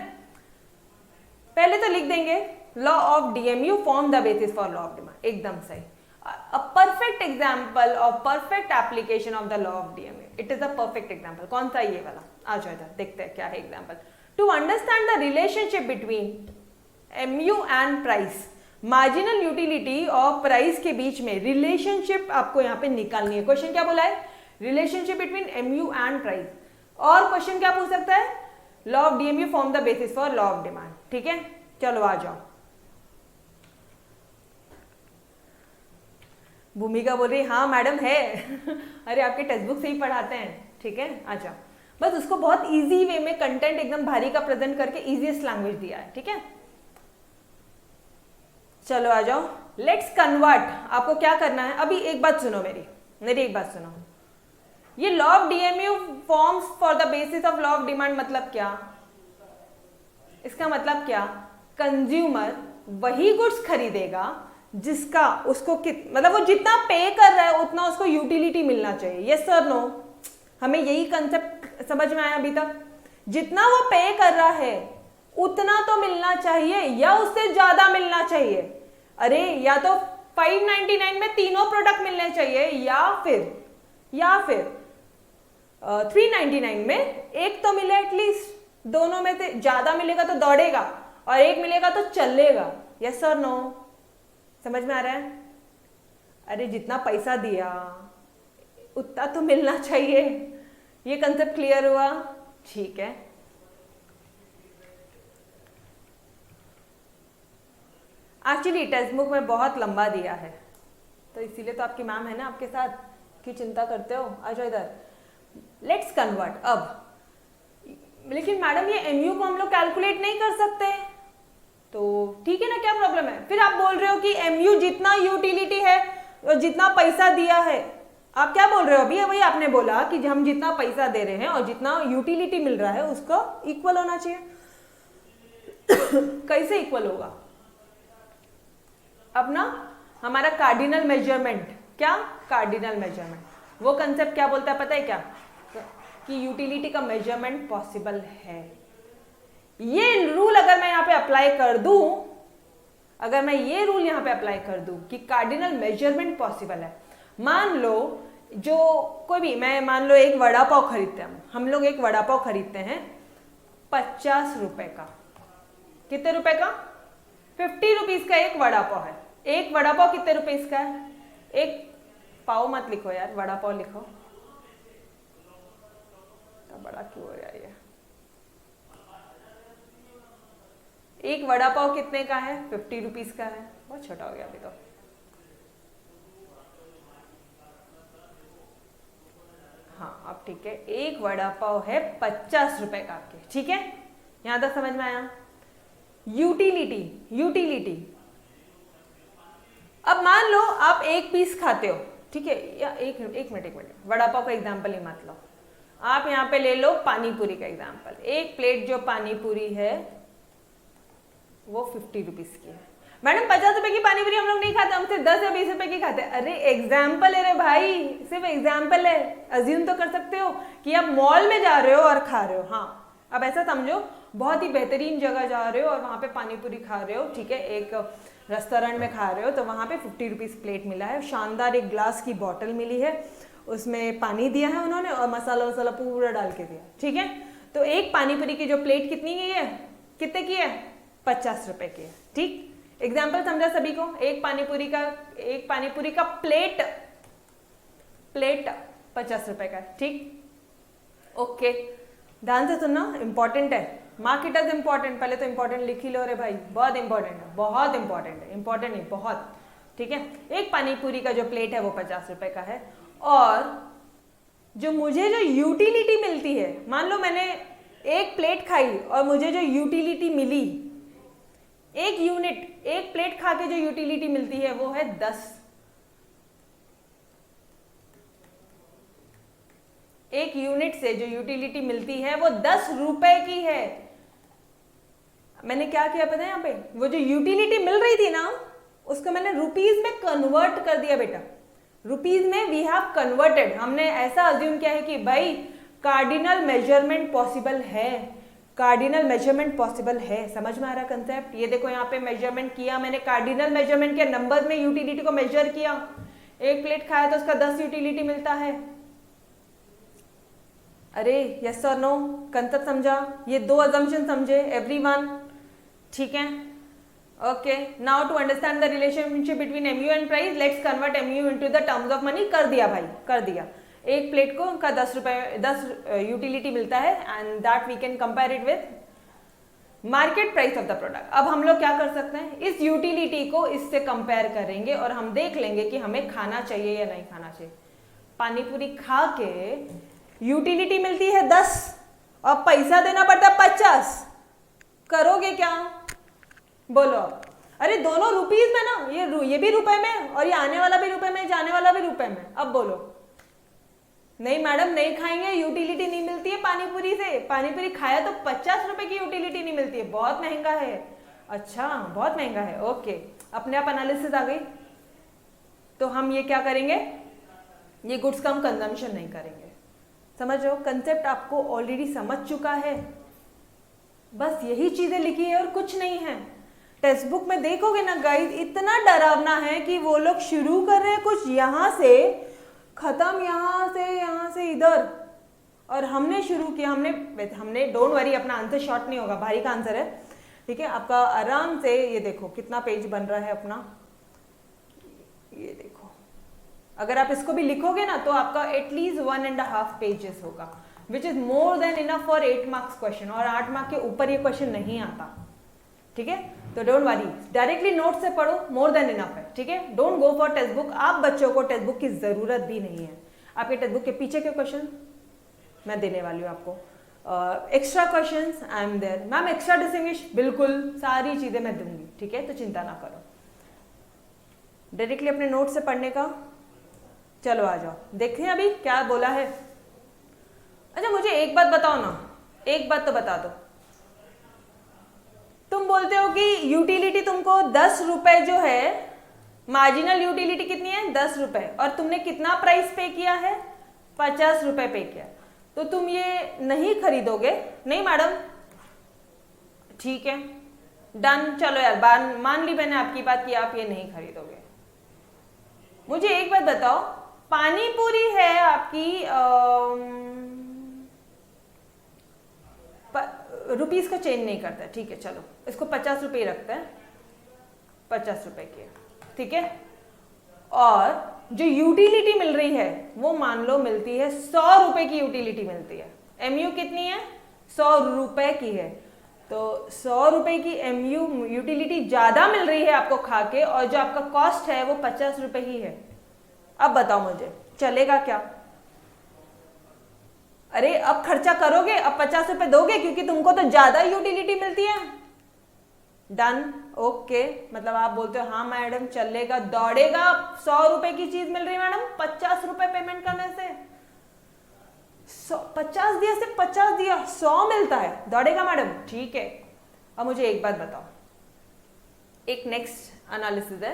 पहले तो लिख देंगे law of DMU form the basis for law of demand, एकदम सही। A perfect example of perfect application of the law of DMU, it is a perfect example. कौन सा? ये वाला। आ जाओ इधर, देखते हैं क्या है example. To understand the relationship between MU and price, marginal utility और प्राइस के बीच में रिलेशनशिप आपको यहाँ पे निकालनी है। क्वेश्चन क्या बोला है? Relationship between MU and price. और क्वेश्चन क्या पूछ सकता है? Law of DMU form the basis for law of demand, ठीक है। चलो आ जाओ। भूमिका बोल रही हाँ मैडम है अरे आपके टेक्स्ट बुक से ही पढ़ाते हैं, ठीक है। आ जाओ, बस उसको बहुत इजी वे में कंटेंट एकदम भारी का प्रेजेंट करके इजीएस्ट लैंग्वेज दिया है, ठीक है। चलो आ जाओ, लेट्स कन्वर्ट। आपको क्या करना है, अभी एक बात सुनो, मेरी एक बात सुनो। ये law of DMU forms for the basis of law of demand मतलब क्या? इसका मतलब क्या? कंज्यूमर वही गुड्स खरीदेगा जिसका उसको मतलब वो जितना पे कर रहा है उतना उसको यूटिलिटी मिलना चाहिए। Yes sir no? हमें यही कंसेप्ट समझ में आया अभी तक? जितना वो पे कर रहा है उतना तो मिलना चाहिए या उससे ज्यादा मिलना चाहिए। अरे या तो 599 में तीनों प्रोडक्ट मिलने चाहिए या फिर 399 में एक तो मिले एटलीस्ट। दोनों में से ज्यादा मिलेगा तो दौड़ेगा और एक मिलेगा तो चलेगा। Yes sir no? समझ में आ रहा है? अरे जितना पैसा दिया उतना तो मिलना चाहिए। ये कंसेप्ट क्लियर हुआ? ठीक है। एक्चुअली टेक्स्ट बुक में बहुत लंबा दिया है तो इसीलिए तो आपकी मैम है ना आपके साथ, क्यों चिंता करते हो? आ जाओ इधर। Let's convert. अब लेकिन मैडम ये एमयू को हम लोग कैलकुलेट नहीं कर सकते, तो ठीक है ना, क्या प्रॉब्लम है? फिर आप बोल रहे हो कि MU जितना यूटिलिटी है और जितना पैसा दिया है, आप क्या बोल रहे हो अभी? वही आपने बोला कि हम जितना पैसा दे रहे हैं और जितना यूटिलिटी मिल रहा है उसका इक्वल होना चाहिए। कैसे इक्वल होगा? अब ना हमारा कार्डिनल मेजरमेंट, क्या कार्डिनल मेजरमेंट, वो कंसेप्ट क्या बोलता है पता है क्या? कि यूटिलिटी का मेजरमेंट पॉसिबल है। ये रूल अगर मैं यहाँ पे अप्लाई कर दूं, अगर मैं ये रूल यहाँ पे अप्लाई कर दूं कि कार्डिनल मेजरमेंट पॉसिबल है, मान लो जो कोई भी, मैं मान लो एक वड़ा पाव खरीदते हैं, हम लोग एक वड़ा पाव खरीदते हैं 50 रुपए का। कितने रुपए का? 50 रुपीज का एक वड़ा पाव है। एक वड़ा पाव कितने रुपीज का है? एक पाव मत लिखो यार, वड़ा पाव लिखो, तो बड़ा क्यों हो रहा है ये? एक वड़ा पाव कितने का है? 50 रुपीज का है। बहुत छोटा हो गया अभी तो। हाँ अब ठीक है, एक वड़ा पाव है 50 रुपए का आपके, ठीक है, यहां तक समझ में आया? Utility, utility. अब मान लो आप एक पीस खाते हो, ठीक है, या एक मिनट, वड़ा पाव का एग्जाम्पल ही मत लो, आप यहाँ पे ले लो पानी पूरी का एग्जाम्पल। एक प्लेट जो पानी पूरी है वो 50 रुपीज की है। मैडम 50 रुपए की पानी पूरी हम लोग नहीं खाते, हम सिर्फ 10 या 20 रुपए की खाते हैं। अरे एग्जाम्पल है रे भाई, सिर्फ एग्जाम्पल है। अज्यूम तो कर सकते हो कि आप मॉल में जा रहे हो और खा रहे हो। हाँ अब ऐसा समझो, बहुत ही बेहतरीन जगह जा रहे हो और वहां पे पानी पूरी खा रहे हो, ठीक है, एक रेस्टोरेंट में खा रहे हो, तो वहां पे 50 रुपीज प्लेट मिला है, शानदार एक ग्लास की बॉटल मिली है, उसमें पानी दिया है उन्होंने और मसाला वसाला पूरा डाल के दिया, ठीक है। तो एक पानी पूरी की जो प्लेट कितनी की है, कितने की है? 50 रुपए की है, ठीक। एग्जाम्पल समझा सभी को? एक पानी पूरी का प्लेट 50 रुपए का है, ठीक। ओके, ध्यान से सुनना, इंपॉर्टेंट है, मार्क इट एज इंपॉर्टेंट। पहले तो इंपॉर्टेंट लिख ही लो रे भाई, बहुत इंपॉर्टेंट है, बहुत इंपॉर्टेंट है, इंपॉर्टेंट नहीं बहुत, ठीक है। एक पानी पूरी का जो प्लेट है वो 50 रुपए का है, और जो मुझे जो यूटिलिटी मिलती है, मान लो मैंने एक प्लेट खाई और मुझे जो यूटिलिटी मिली, एक यूनिट, एक प्लेट खा के जो यूटिलिटी मिलती है वो है 10। एक यूनिट से जो यूटिलिटी मिलती है वो 10 रुपए की है। मैंने क्या किया पता है? यहाँ पे वो जो यूटिलिटी मिल रही थी ना, उसको मैंने रुपीज में कन्वर्ट कर दिया बेटा, रुपीज में वी हैव कन्वर्टेड। हमने ऐसा अज्यूम किया है कि भाई कार्डिनल मेजरमेंट पॉसिबल है, कार्डिनल मेजरमेंट पॉसिबल है। समझ में आ रहा कंसेप्ट? ये देखो यहाँ पे मेजरमेंट किया मैंने, कार्डिनल मेजरमेंट के नंबर में यूटिलिटी को मेजर किया। एक प्लेट खाया तो उसका 10 यूटिलिटी मिलता है। अरे यस और नो कंसेप्ट समझा? ये दो अजम्पशन समझे एवरीवन, ठीक है। Okay, now to understand the relationship between MU and price, let's convert MU into the terms of money. कर दिया भाई, कर दिया। एक प्लेट को का 10 रुपए 10 यूटिलिटी मिलता है, and that we can compare it with market price of the product. अब हम लोग क्या कर सकते हैं? इस यूटिलिटी को इससे कंपेयर करेंगे और हम देख लेंगे कि हमें खाना चाहिए या नहीं खाना चाहिए। पानी पूरी खा के यूटिलिटी मिलती है 10 और पैसा देना पड़ता है 50, करोगे क्या? बोलो। अरे दोनों रुपीज में ना, ये भी रुपए में और ये आने वाला भी रुपए में, जाने वाला भी रुपए में। अब बोलो, नहीं मैडम नहीं खाएंगे, यूटिलिटी नहीं मिलती है पानी पूरी से। पानी पूरी खाया तो 50 रुपए की यूटिलिटी नहीं मिलती है, बहुत महंगा है। अच्छा बहुत महंगा है, ओके, अपने आप एनालिसिस आ गई। तो हम ये क्या करेंगे? ये गुड्स का हम कंजम्पशन नहीं करेंगे। समझ रहे हो? कंसेप्ट आपको ऑलरेडी समझ चुका है, बस यही चीजें लिखी है और कुछ नहीं है। टेक्स्ट बुक में देखोगे ना गाइस, इतना डरावना है कि वो लोग शुरू कर रहे हैं कुछ यहाँ से, खत्म यहाँ से इधर, और हमने शुरू किया, हमने डोंट वरी, अपना आंसर शॉर्ट नहीं होगा, भारी का आंसर है, ठीक है। आपका आराम से ये देखो कितना पेज बन रहा है अपना, ये देखो, अगर आप इसको भी लिखोगे ना तो आपका एटलीस्ट 1.5 पेजेस होगा, which is more than enough for 8 marks question, और 8 मार्क के ऊपर ये क्वेश्चन नहीं आता, ठीक है। तो डोंट वरी, डायरेक्टली नोट से पढ़ो, मोर देन इनफ है, ठीक है। Don't go for text book. आप बच्चों को टेक्स्ट बुक की जरूरत भी नहीं है। आपके टेक्स्ट बुक के पीछे के क्वेश्चन मैं देने वाली हूँ आपको, extra questions I am there. Ma'am extra distinguish, बिल्कुल सारी चीजें मैं दूंगी, ठीक है, तो चिंता ना करो। डायरेक्टली अपने नोट से पढ़ने का, चलो आ जाओ देखें अभी क्या बोला है। अच्छा मुझे एक बात बताओ ना, एक बात तो बता दो, तुम बोलते हो कि यूटिलिटी तुमको 10 रुपए जो है, मार्जिनल यूटिलिटी कितनी है 10 रुपए, और तुमने कितना प्राइस पे किया है 50 रुपए पे किया, तो तुम ये नहीं खरीदोगे? नहीं मैडम, ठीक है डन, चलो यार मान ली मैंने आपकी बात कि आप ये नहीं खरीदोगे। मुझे एक बात बताओ, पानी पूरी है आपकी रुपीस को चेंज नहीं करता है, ठीक है, चलो इसको 50 रुपए ही रखते हैं, 50 रुपए की, ठीक है। और जो यूटिलिटी मिल रही है वो मान लो मिलती है 100 रुपए की यूटिलिटी मिलती है। एमयू कितनी है 100 रुपए की है, तो 100 रुपए की एमयू यूटिलिटी ज्यादा मिल रही है आपको खा के, और जो आपका कॉस्ट है वो 50 रुपए ही है। अब बताओ मुझे चलेगा क्या? अरे अब खर्चा करोगे, अब 50 रुपए दोगे क्योंकि तुमको तो ज्यादा यूटिलिटी मिलती है। डन, ओके, मतलब आप बोलते हो हाँ मैडम चलेगा, दौड़ेगा। 100 रुपए की चीज मिल रही है मैडम, 50 रुपए पेमेंट करने से 50 दिया से 50 दिया 100 मिलता है, दौड़ेगा मैडम, ठीक है। अब मुझे एक बात बताओ, एक नेक्स्ट एनालिसिस है,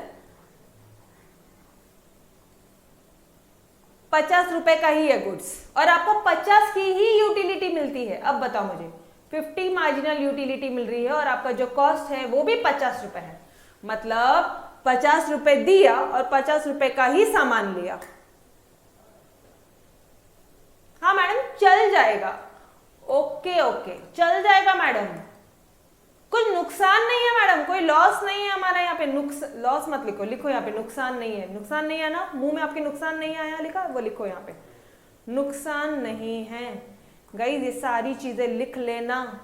50 रुपए का ही है गुड्स और आपको 50 की ही यूटिलिटी मिलती है। अब बताओ मुझे 50 मार्जिनल यूटिलिटी मिल रही है और आपका जो कॉस्ट है वो भी 50 रुपए है, मतलब 50 रुपए दिया और 50 रुपए का ही सामान लिया। हाँ मैडम चल जाएगा, ओके ओके चल जाएगा मैडम, कुछ नुकसान नहीं है मैडम, कोई लॉस नहीं है हमारा यहाँ पे। लॉस मत लिखो, लिखो यहाँ पे नुकसान नहीं है, नुकसान नहीं है ना, मुंह में आपके नुकसान नहीं आया लिखा, वो लिखो यहाँ पे नुकसान नहीं है। गाइस ये सारी चीजें लिख लेना,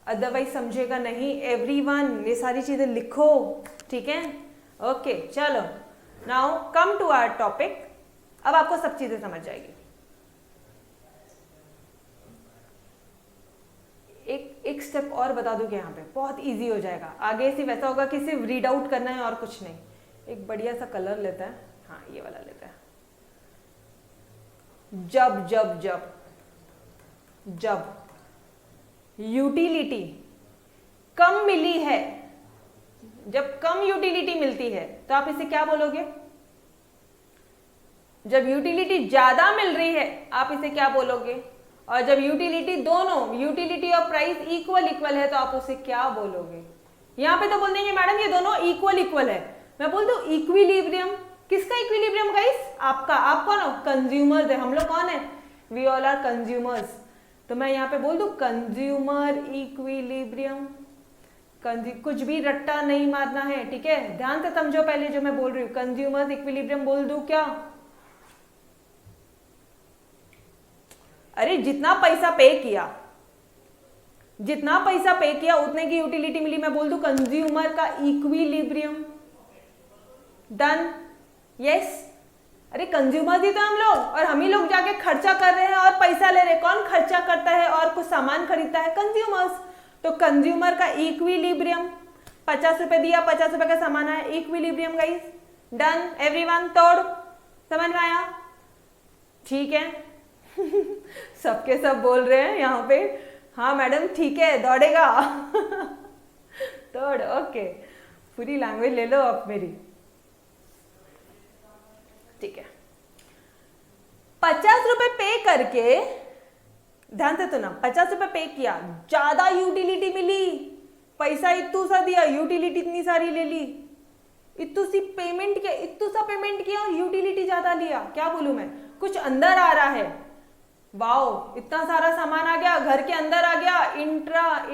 अदरवाइज समझेगा नहीं एवरीवन, ये सारी चीजें लिखो, ठीक है, ओके। चलो now come to our topic, अब आपको सब चीजें समझ जाएगी। एक स्टेप और बता दूं कि यहाँ पे बहुत इजी हो जाएगा, आगे सिर्फ ऐसा होगा कि सिर्फ रीड आउट करना है और कुछ नहीं। एक बढ़िया सा कलर लेता है, हाँ ये वाला लेता है। जब जब जब जब यूटिलिटी कम मिली है, जब कम यूटिलिटी मिलती है तो आप इसे क्या बोलोगे? जब यूटिलिटी ज्यादा मिल रही है आप इसे क्या बोलोगे? और जब यूटिलिटी दोनों, यूटिलिटी और प्राइस इक्वल है तो आप उसे क्या बोलोगे? यहां पे तो बोल देंगे मैडम ये दोनों इक्वल है, मैं बोल दूं इक्विलिब्रियम। किसका इक्विलिब्रियम गाइस? आपका। आप कौन हो? कंज्यूमर्स है, हम लोग कौन है? We all are consumers. तो मैं यहाँ पे बोल दूं कंज्यूमर इक्विलिब्रियम। कुछ भी रट्टा नहीं मारना है, ठीक है, ध्यान से समझो पहले जो मैं बोल रही हूँ। कंज्यूमर इक्विलिब्रियम बोल दूं क्या? अरे जितना पैसा पे किया उतने की यूटिलिटी मिली, मैं बोल दूं कंज्यूमर का इक्विलिब्रियम। Done, yes. अरे कंज्यूमर ही तो हम लोग, और हम ही लोग जाके खर्चा कर रहे हैं और पैसा ले रहे हैं। कौन खर्चा करता है और कुछ सामान खरीदता है? कंज्यूमर्स। तो कंज्यूमर का इक्विलिब्रियम, 50 रुपए दिया 50 रुपए का सामान आया, इक्विलिब्रियम गाइस। डन एवरीवन, तोड़, समझ में आया? ठीक है सबके सब बोल रहे हैं यहाँ पे, हाँ मैडम ठीक है, दौड़ेगा तोड़, ओके, पूरी लैंग्वेज ले लो आप मेरी, ठीक है। 50 रुपए पे करके, ध्यान से सुना, 50 रुपए पे किया, ज्यादा यूटिलिटी मिली, पैसा इतू सा दिया, यूटिलिटी इतनी सारी ले ली, इतू सा पेमेंट किया और यूटिलिटी ज्यादा लिया। क्या बोलूं मैं, कुछ अंदर आ रहा है। वाओ, इतना सारा सामान आ गया, घर के अंदर आ गया। इंट्रा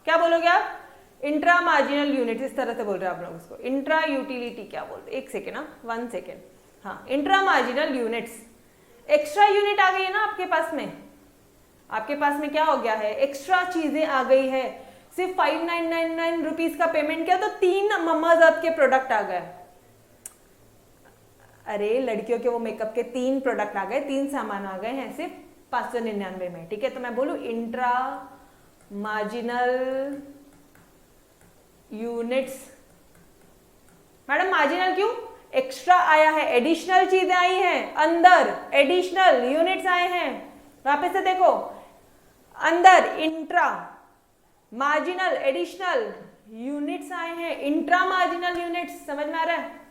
क्या बोलोगे आप? इंट्रा मार्जिनल यूनिट, इस तरह से बोल रहे हैं आप लोग उसको। इंट्रा यूटिलिटी क्या बोलते? एक सेकेंड, हाँ 1 सेकेंड, हाँ intra marginal units. Extra unit आ गई है ना आपके पास में, आपके पास में क्या हो गया है? एक्स्ट्रा चीजें आ गई है। सिर्फ 5999 रुपीज का पेमेंट किया तो 3 मम्माज अर्थ के प्रोडक्ट आ गए। अरे लड़कियों के वो मेकअप के 3 प्रोडक्ट आ गए, 3 सामान आ गए हैं सिर्फ 599 में, ठीक है। तो मैं बोलूं intra marginal units. Madam marginal क्यों? एक्स्ट्रा आया है, एडिशनल चीजें आई हैं अंदर, एडिशनल यूनिट्स आए हैं। वापस से देखो, अंदर इंट्रा मार्जिनल एडिशनल यूनिट्स आए हैं, इंट्रा मार्जिनल यूनिट्स, समझ में आ रहा है?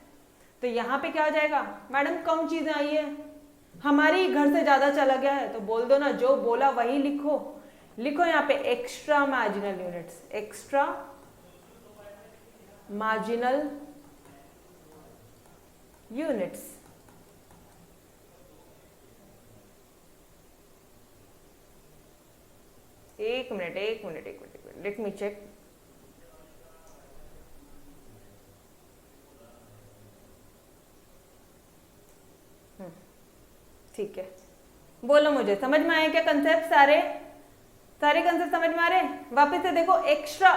तो यहां पे क्या हो जाएगा मैडम, कम चीजें आई है, हमारी घर से ज्यादा चला गया है, तो बोल दो ना, जो बोला वही लिखो। लिखो यहां पे extra marginal units, extra marginal units. एक मिनट, लेट मी चेक। ठीक है, बोलो मुझे समझ में आए क्या कंसेप्ट? सारे कंसेप्ट समझ में आ रहे? वापस से देखो, एक्स्ट्रा,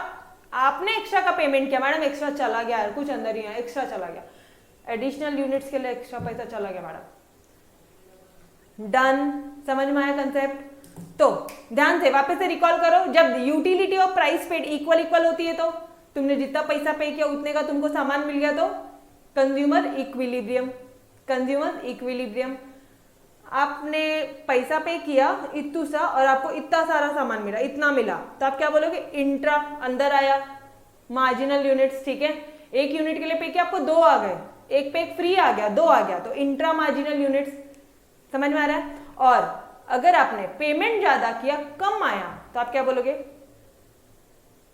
आपने एक्स्ट्रा का पेमेंट किया मैडम, एक्स्ट्रा चला गया है, कुछ अंदर ही है, एक्स्ट्रा चला गया, एडिशनल यूनिट्स के लिए एक्स्ट्रा पैसा चला गया मैडम। डन, समझ में आया कंसेप्ट? तो ध्यान से वापस से रिकॉल करो, जब यूटिलिटी और प्राइस पेड इक्वल होती है तो तुमने जितना पैसा पे किया उतने का तुमको सामान मिल गया, तो कंज्यूमर इक्विलिब्रियम। आपने पैसा पे किया इतू सा और आपको इतना सारा सामान मिला, इतना मिला, तो आप क्या बोलोगे? इंट्रा, अंदर आया मार्जिनल यूनिट्स, ठीक है। एक यूनिट के लिए पे किया, आपको 2 आ गए, एक पे एक फ्री आ गया, 2 आ गया, तो इंट्रा मार्जिनल यूनिट्स, समझ में आ रहा है? और अगर आपने पेमेंट ज्यादा किया, कम आया, तो आप क्या बोलोगे?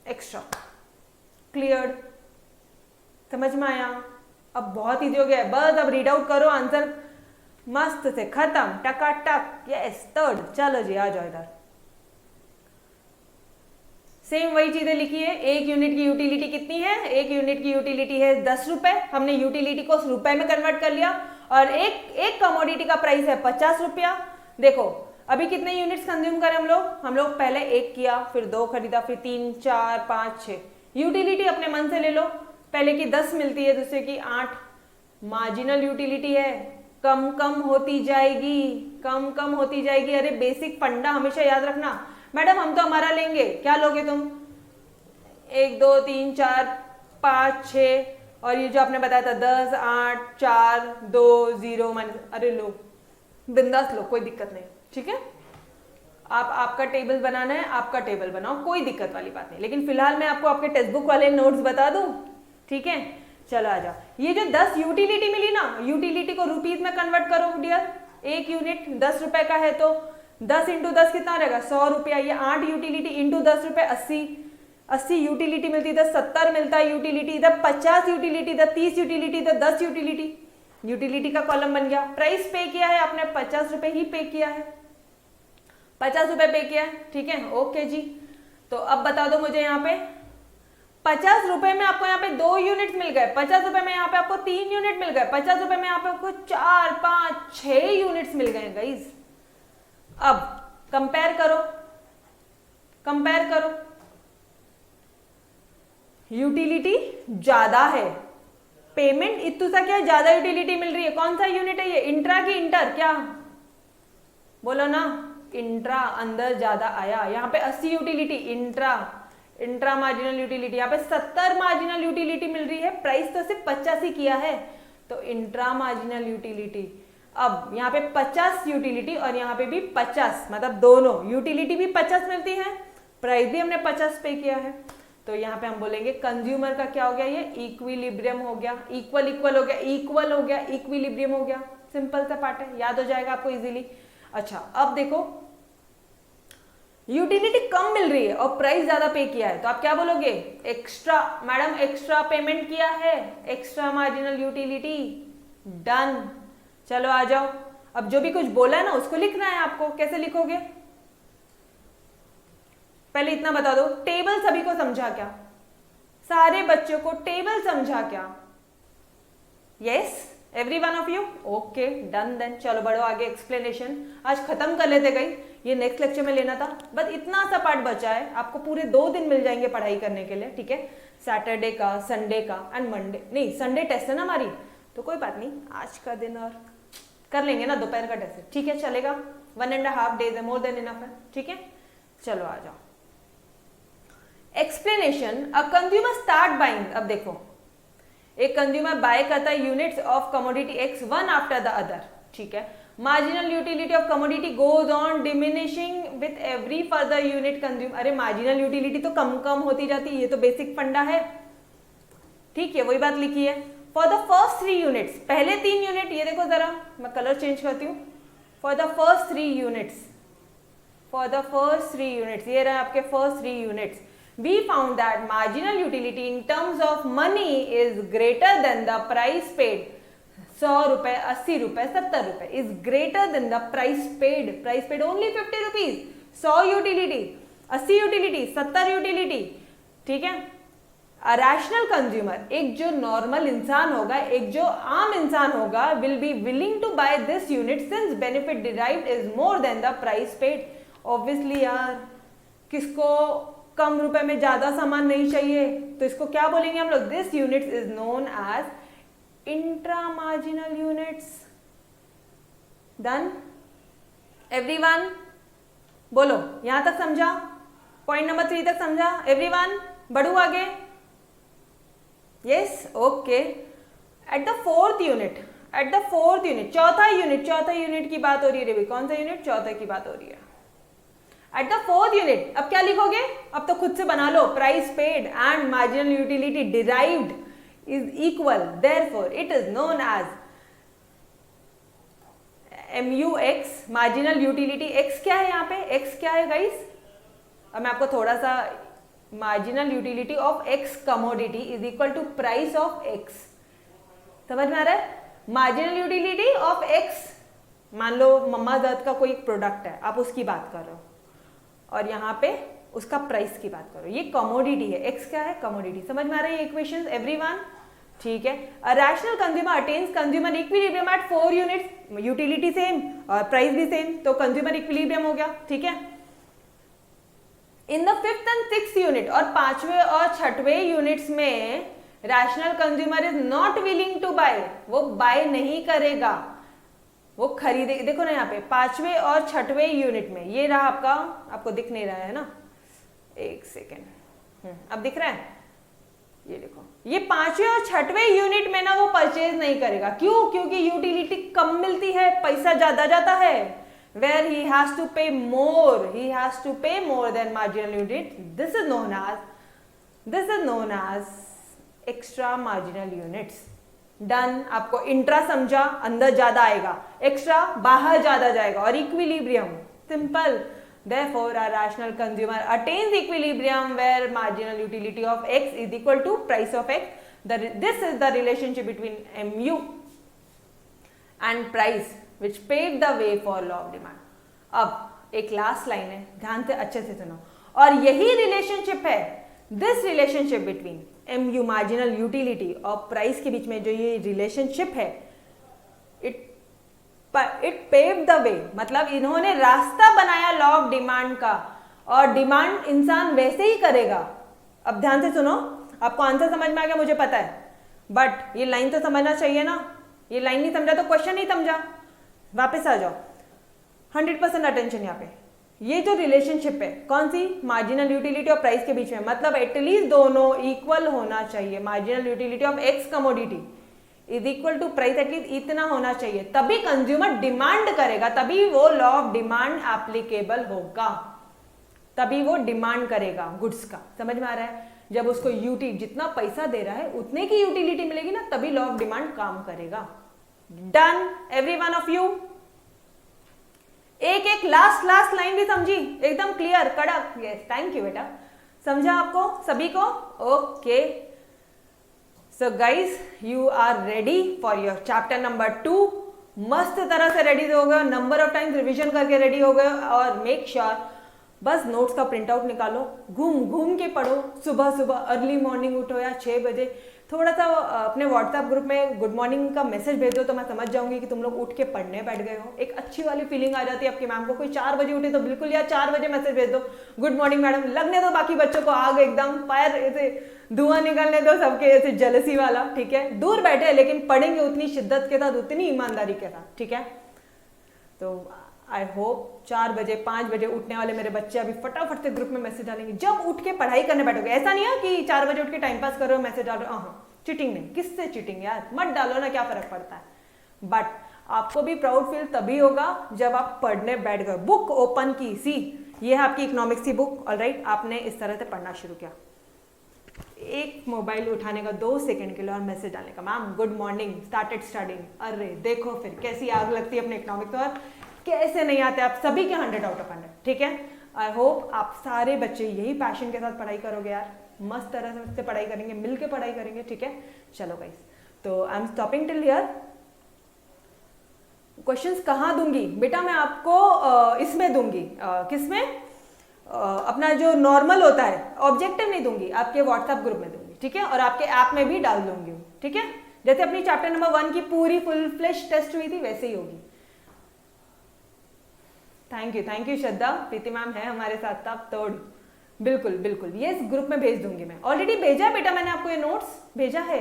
एक्स्ट्रा। क्लियर? समझ में आया? अब बहुत इजी हो गया है, बस अब रीड आउट करो आंसर मस्त से, खत्म, टकाटक। Yes, third. चलो जी आ जाओ इधर। सेम वही चीजें लिखी है। एक यूनिट की यूटिलिटी कितनी है? एक यूनिट की यूटिलिटी है 10 रुपए, हमने यूटिलिटी को रुपए में कन्वर्ट कर लिया, और एक कमोडिटी का प्राइस है 50 रुपया। देखो अभी कितने यूनिट्स कंज्यूम करें हम लोग पहले 1 किया, फिर 2 खरीदा, फिर 3, 4, 5, 6। यूटिलिटी अपने मन से ले लो, पहले की 10 मिलती है, दूसरे की 8। मार्जिनल यूटिलिटी है, कम होती जाएगी। अरे बेसिक फंडा हमेशा याद रखना। मैडम हम तो हमारा लेंगे, क्या लोगे तुम? 1, 2, 3, 4, 5, 6, और ये जो आपने बताया था 10, 8, 4, 2, 0 अरे लो, बिंदास लो, कोई दिक्कत नहीं, ठीक है। आपका टेबल बनाना है, आपका टेबल बनाओ, कोई दिक्कत वाली बात नहीं। लेकिन फिलहाल मैं आपको आपके टेक्स्ट बुक वाले नोट्स बता दूं, ठीक है। चलो आ जाओ। ये जो 10 यूटिलिटी मिली ना, यूटिलिटी को रुपीज में कन्वर्ट करो डियर। एक यूनिट 10 रुपए का है, तो 10 इंटू 10 कितना रहेगा? 100 रुपया। ये 8 यूटिलिटी इंटू 10 रुपए 80 यूटिलिटी मिलती, इधर 70 मिलता है यूटिलिटी, इधर 50 यूटिलिटी, इधर 30 यूटिलिटी, इधर 10 यूटिलिटी का कॉलम बन गया। प्राइस पे किया है आपने 50 रुपए ही पे किया है, 50 रुपए पे किया है, ठीक है। ओके जी, तो अब बता दो मुझे यहाँ पे 50 रुपए में आपको यहाँ पे 2 यूनिट मिल गए, 50 रुपए में यहाँ पे आपको 3 यूनिट मिल गए, 50 रुपए में यहाँ पे आपको 4, 5, 6 यूनिट्स मिल गए गाइस। अब कंपेयर करो, यूटिलिटी ज्यादा है, पेमेंट इतू सा क्या ज्यादा यूटिलिटी मिल रही है। कौन सा यूनिट है ये? इंट्रा की इंटर? क्या बोलो ना, इंट्रा अंदर ज्यादा आया। यहाँ पे 80 यूटिलिटी इंट्रा मार्जिनल यूटिलिटी, यहाँ पे 70 मार्जिनल यूटिलिटी मिल रही है, प्राइस तो सिर्फ 50 ही किया है, तो इंट्रा मार्जिनल यूटिलिटी। अब यहाँ पे 50 यूटिलिटी और यहाँ पे भी 50, मतलब दोनों यूटिलिटी भी 50 मिलती है, प्राइस भी हमने 50 पे किया है, तो यहाँ पे हम बोलेंगे कंज्यूमर का क्या हो गया? ये इक्विलिब्रियम हो गया, इक्वल हो गया, इक्विलिब्रियम हो गया। सिंपल सा पार्ट है, याद हो जाएगा आपको इजीली। अच्छा अब देखो, यूटिलिटी कम मिल रही है और प्राइस ज्यादा पे किया है, तो आप क्या बोलोगे? एक्स्ट्रा। मैडम एक्स्ट्रा पेमेंट किया है, एक्स्ट्रा मार्जिनल यूटिलिटी। डन। चलो आ जाओ, अब जो भी कुछ बोला है ना उसको लिखना है आपको। कैसे लिखोगे? पहले इतना बता दो, टेबल सभी को समझा क्या? सारे बच्चों को टेबल समझा क्या? Yes every one of you? Okay done. Then चलो बढ़ो आगे, एक्सप्लेनेशन आज खत्म कर लेते गई, ये नेक्स्ट लेक्चर में लेना था, बस इतना सा पार्ट बचा है। आपको पूरे 2 दिन मिल जाएंगे पढ़ाई करने के लिए, ठीक है। सैटरडे का, संडे का एंड मंडे, नहीं संडे टेस्ट है ना हमारी, तो कोई बात नहीं, आज का दिन और कर लेंगे ना दोपहर का टेस्ट, ठीक है चलेगा, 1.5 days है, मोर देन इनफ है, ठीक है। चलो आ जाओ। Explanation, a consumer start buying, अब देखो एक कंज्यूमर बाय करता है units of commodity x one after the other, ठीक है। Marginal utility of commodity goes on diminishing with every further unit consume. अरे मार्जिनल यूटिलिटी तो कम कम होती जाती है, ये तो बेसिक फंडा है, ठीक है, वही बात लिखी है। फॉर द फर्स्ट 3 यूनिट्स, पहले 3 यूनिट, ये देखो जरा मैं कलर चेंज करती हूँ। For the first 3 units, for the first 3 units, ये रहे आपके first 3 units, we found that marginal utility in terms of money is greater than the price paid. 100 रुपए, 80 रुपए, 70 रुपए is greater than the price paid. Price paid only 50 rupees. 100 utility, 80 utility, 70 utility, ठीक है। A rational consumer, एक जो normal इंसान होगा, एक जो आम इंसान होगा, will be willing to buy this unit since benefit derived is more than the price paid. Obviously यार, किसको कम रुपए में ज्यादा सामान नहीं चाहिए, तो इसको क्या बोलेंगे हम लोग, this units is known as intra marginal units. Done everyone, बोलो यहां तक समझा, पॉइंट नंबर 3 तक समझा एवरीवन, बढ़ू आगे, yes okay. At the fourth unit, at the fourth unit, चौथा यूनिट की बात हो रही है, कौन सा यूनिट, चौथे की बात हो रही है। एट द फोर्थ यूनिट, अब क्या लिखोगे, अब तो खुद से बना लो, price paid and marginal utility derived is equal, therefore it is known as MUX, marginal utility. X क्या है यहाँ पे, एक्स क्या है गाइस, अब मैं आपको थोड़ा सा, marginal utility of X commodity is equal to price of X, समझ में आ रहा है। मार्जिनल यूटिलिटी ऑफ एक्स, मान लो मम्मा दर्द का कोई प्रोडक्ट है, आप उसकी बात कर रहे हो, और यहाँ पे उसका प्राइस की बात करो, ये कमोडिटी है, एक्स क्या है, कमोडिटी, समझ में आ रही है इक्वेशन एवरीवन, ठीक है। A rational consumer attains consumer equilibrium at 4 units, utility same और प्राइस भी सेम, तो कंज्यूमर इक्विलिब्रियम हो गया, ठीक है। In the 5th and 6th unit, और 5वें और 6वें यूनिट्स में rational consumer is not willing to buy, वो बाय नहीं करेगा, वो खरीदे। देखो ना यहाँ पे 5वें और 6वें यूनिट में, ये रहा आपका, आपको दिख नहीं रहा है ना, एक सेकेंड, अब दिख रहा है, ये देखो, ये 5वें और 6वें यूनिट में ना वो परचेज नहीं करेगा, क्यों, क्योंकि यूटिलिटी कम मिलती है, पैसा ज्यादा जाता है, where he has to pay more, he has to pay more than marginal unit, this is known as extra marginal units. Done, आपको इंट्रा समझा, अंदर ज्यादा आएगा, एक्स्ट्रा बाहर ज्यादा जाएगा, और equilibrium simple, therefore a rational consumer attains equilibrium where marginal utility of x is equal to price of x. This is the relationship between MU and price which paved the way for law of demand. अब एक last line है, ध्यान से अच्छे से सुनो, और यही रिलेशनशिप है, this relationship between MU marginal utility और प्राइस के बीच में जो ये रिलेशनशिप है, इट पेव द वे, मतलब इन्होंने रास्ता बनाया लॉ ऑफ डिमांड का, और डिमांड इंसान वैसे ही करेगा। अब ध्यान से सुनो, आपको आंसर समझ में आ गया मुझे पता है, बट ये लाइन तो समझना चाहिए ना, ये लाइन नहीं समझा तो क्वेश्चन नहीं समझा, वापस आ जाओ, 100% अटेंशन यहाँ पे। ये जो रिलेशनशिप है कौन सी, मार्जिनल यूटिलिटी और प्राइस के बीच में, मतलब एटलीस्ट दोनों इक्वल होना चाहिए, marginal utility of X commodity is equal to price, at least इतना होना चाहिए, तभी कंज्यूमर डिमांड करेगा, तभी वो लॉ ऑफ डिमांड एप्लीकेबल होगा, तभी वो डिमांड करेगा गुड्स का, समझ में आ रहा है। जब उसको जितना पैसा दे रहा है उतने की यूटिलिटी मिलेगी ना, तभी लॉ ऑफ डिमांड काम करेगा। Done every one of you, एक एक लास्ट लाइन भी समझी, एकदम क्लियर कड़क, यस थैंक यू बेटा, समझा आपको सभी को, okay. So guys, you are ready for your chapter number 2. मस्त तरह से रेडी हो गए, नंबर ऑफ टाइम्स रिवीजन करके रेडी हो गए, और मेक श्योर बस नोट्स का प्रिंट आउट निकालो, घूम घूम के पढ़ो, सुबह सुबह अर्ली मॉर्निंग उठो या 6 बजे, थोड़ा सा अपने व्हाट्सएप ग्रुप में गुड मॉर्निंग का मैसेज भेज दो तो मैं समझ जाऊंगी कि तुम लोग उठ के पढ़ने बैठ गए हो। एक अच्छी वाली फीलिंग आ जाती है आपकी मैम को। कोई 4 बजे उठे तो बिल्कुल यार 4 बजे मैसेज भेज दो, गुड मॉर्निंग मैडम, लगने दो बाकी बच्चों को आग, एकदम फायर, ऐसे धुआं निकलने दो सबके, ऐसे जेलसी वाला, ठीक है। दूर बैठे लेकिन पढ़ेंगे उतनी शिद्दत के साथ, उतनी ईमानदारी के साथ, ठीक है। तो आई होप 4 बजे 5 बजे उठने वाले मेरे बच्चे अभी फटाफट से ग्रुप में मैसेज डालेंगे। जब उठ के पढ़ाई करने बैठोगे, ऐसा नहीं है कि 4 बजे उठ के टाइम पास करो मैसेज डालो, हाँ चीटिंग नहीं, किससे चीटिंग यार, मत डालो ना, क्या फर्क पड़ता है। बट आपको भी प्राउड फील तभी होगा जब आप पढ़ने बैठ गए, बुक ओपन की, सी ये है आपकी इकोनॉमिक्स की बुक, ऑलराइट, आपने इस तरह से पढ़ना शुरू किया। एक मोबाइल उठाने का 2 सेकंड के लिए और मैसेज डालने का, ma'am good morning, started studying, अरे देखो फिर कैसी आग लगती है अपने इकोनॉमिक्स और कैसे नहीं आते आप सभी के 100 आउट ऑफ 100, ठीक है। आई होप आप सारे बच्चे यही पैशन के साथ पढ़ाई करोगे यार, मस्त तरह से पढ़ाई करेंगे, मिलके पढ़ाई करेंगे, ठीक है। चलो गाइस, तो I am stopping till here. Questions कहाँ दूंगी बेटा, मैं आपको इसमें दूंगी, किसमें, अपना जो नॉर्मल होता है, ऑब्जेक्टिव नहीं दूंगी, आपके व्हाट्सएप ग्रुप में दूंगी, ठीक है, और आपके ऐप में भी डाल दूंगी, ठीक है। जैसे अपनी चैप्टर नंबर 1 की पूरी फुल फ्लेश टेस्ट हुई थी वैसे ही होगी। Thank you Shraddha, Preeti ma'am है हमारे साथ, आप तोड़, बिल्कुल बिल्कुल, ये इस ग्रुप में भेज दूंगी मैं, ऑलरेडी भेजा है बेटा मैंने आपको, ये नोट्स भेजा है,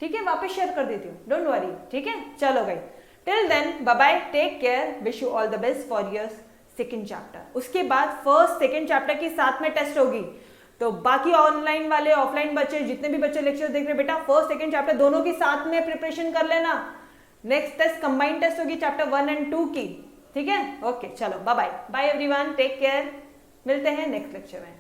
ठीक है, वापस शेयर कर देती हूँ, डोंट वरी, ठीक है। चलो गई, till then bye bye, take care, wish you all the best for your second chapter. उसके बाद फर्स्ट सेकेंड चैप्टर की साथ में टेस्ट होगी, तो बाकी ऑनलाइन वाले ऑफलाइन बच्चे जितने भी बच्चे लेक्चर देख रहे बेटा, फर्स्ट सेकेंड चैप्टर दोनों की साथ में प्रिपरेशन कर लेना। नेक्स्ट टेस्ट कंबाइंड टेस्ट होगी चैप्टर 1 और 2 की, ठीक है। ओके चलो bye bye, bye everyone, take care, मिलते हैं नेक्स्ट लेक्चर में।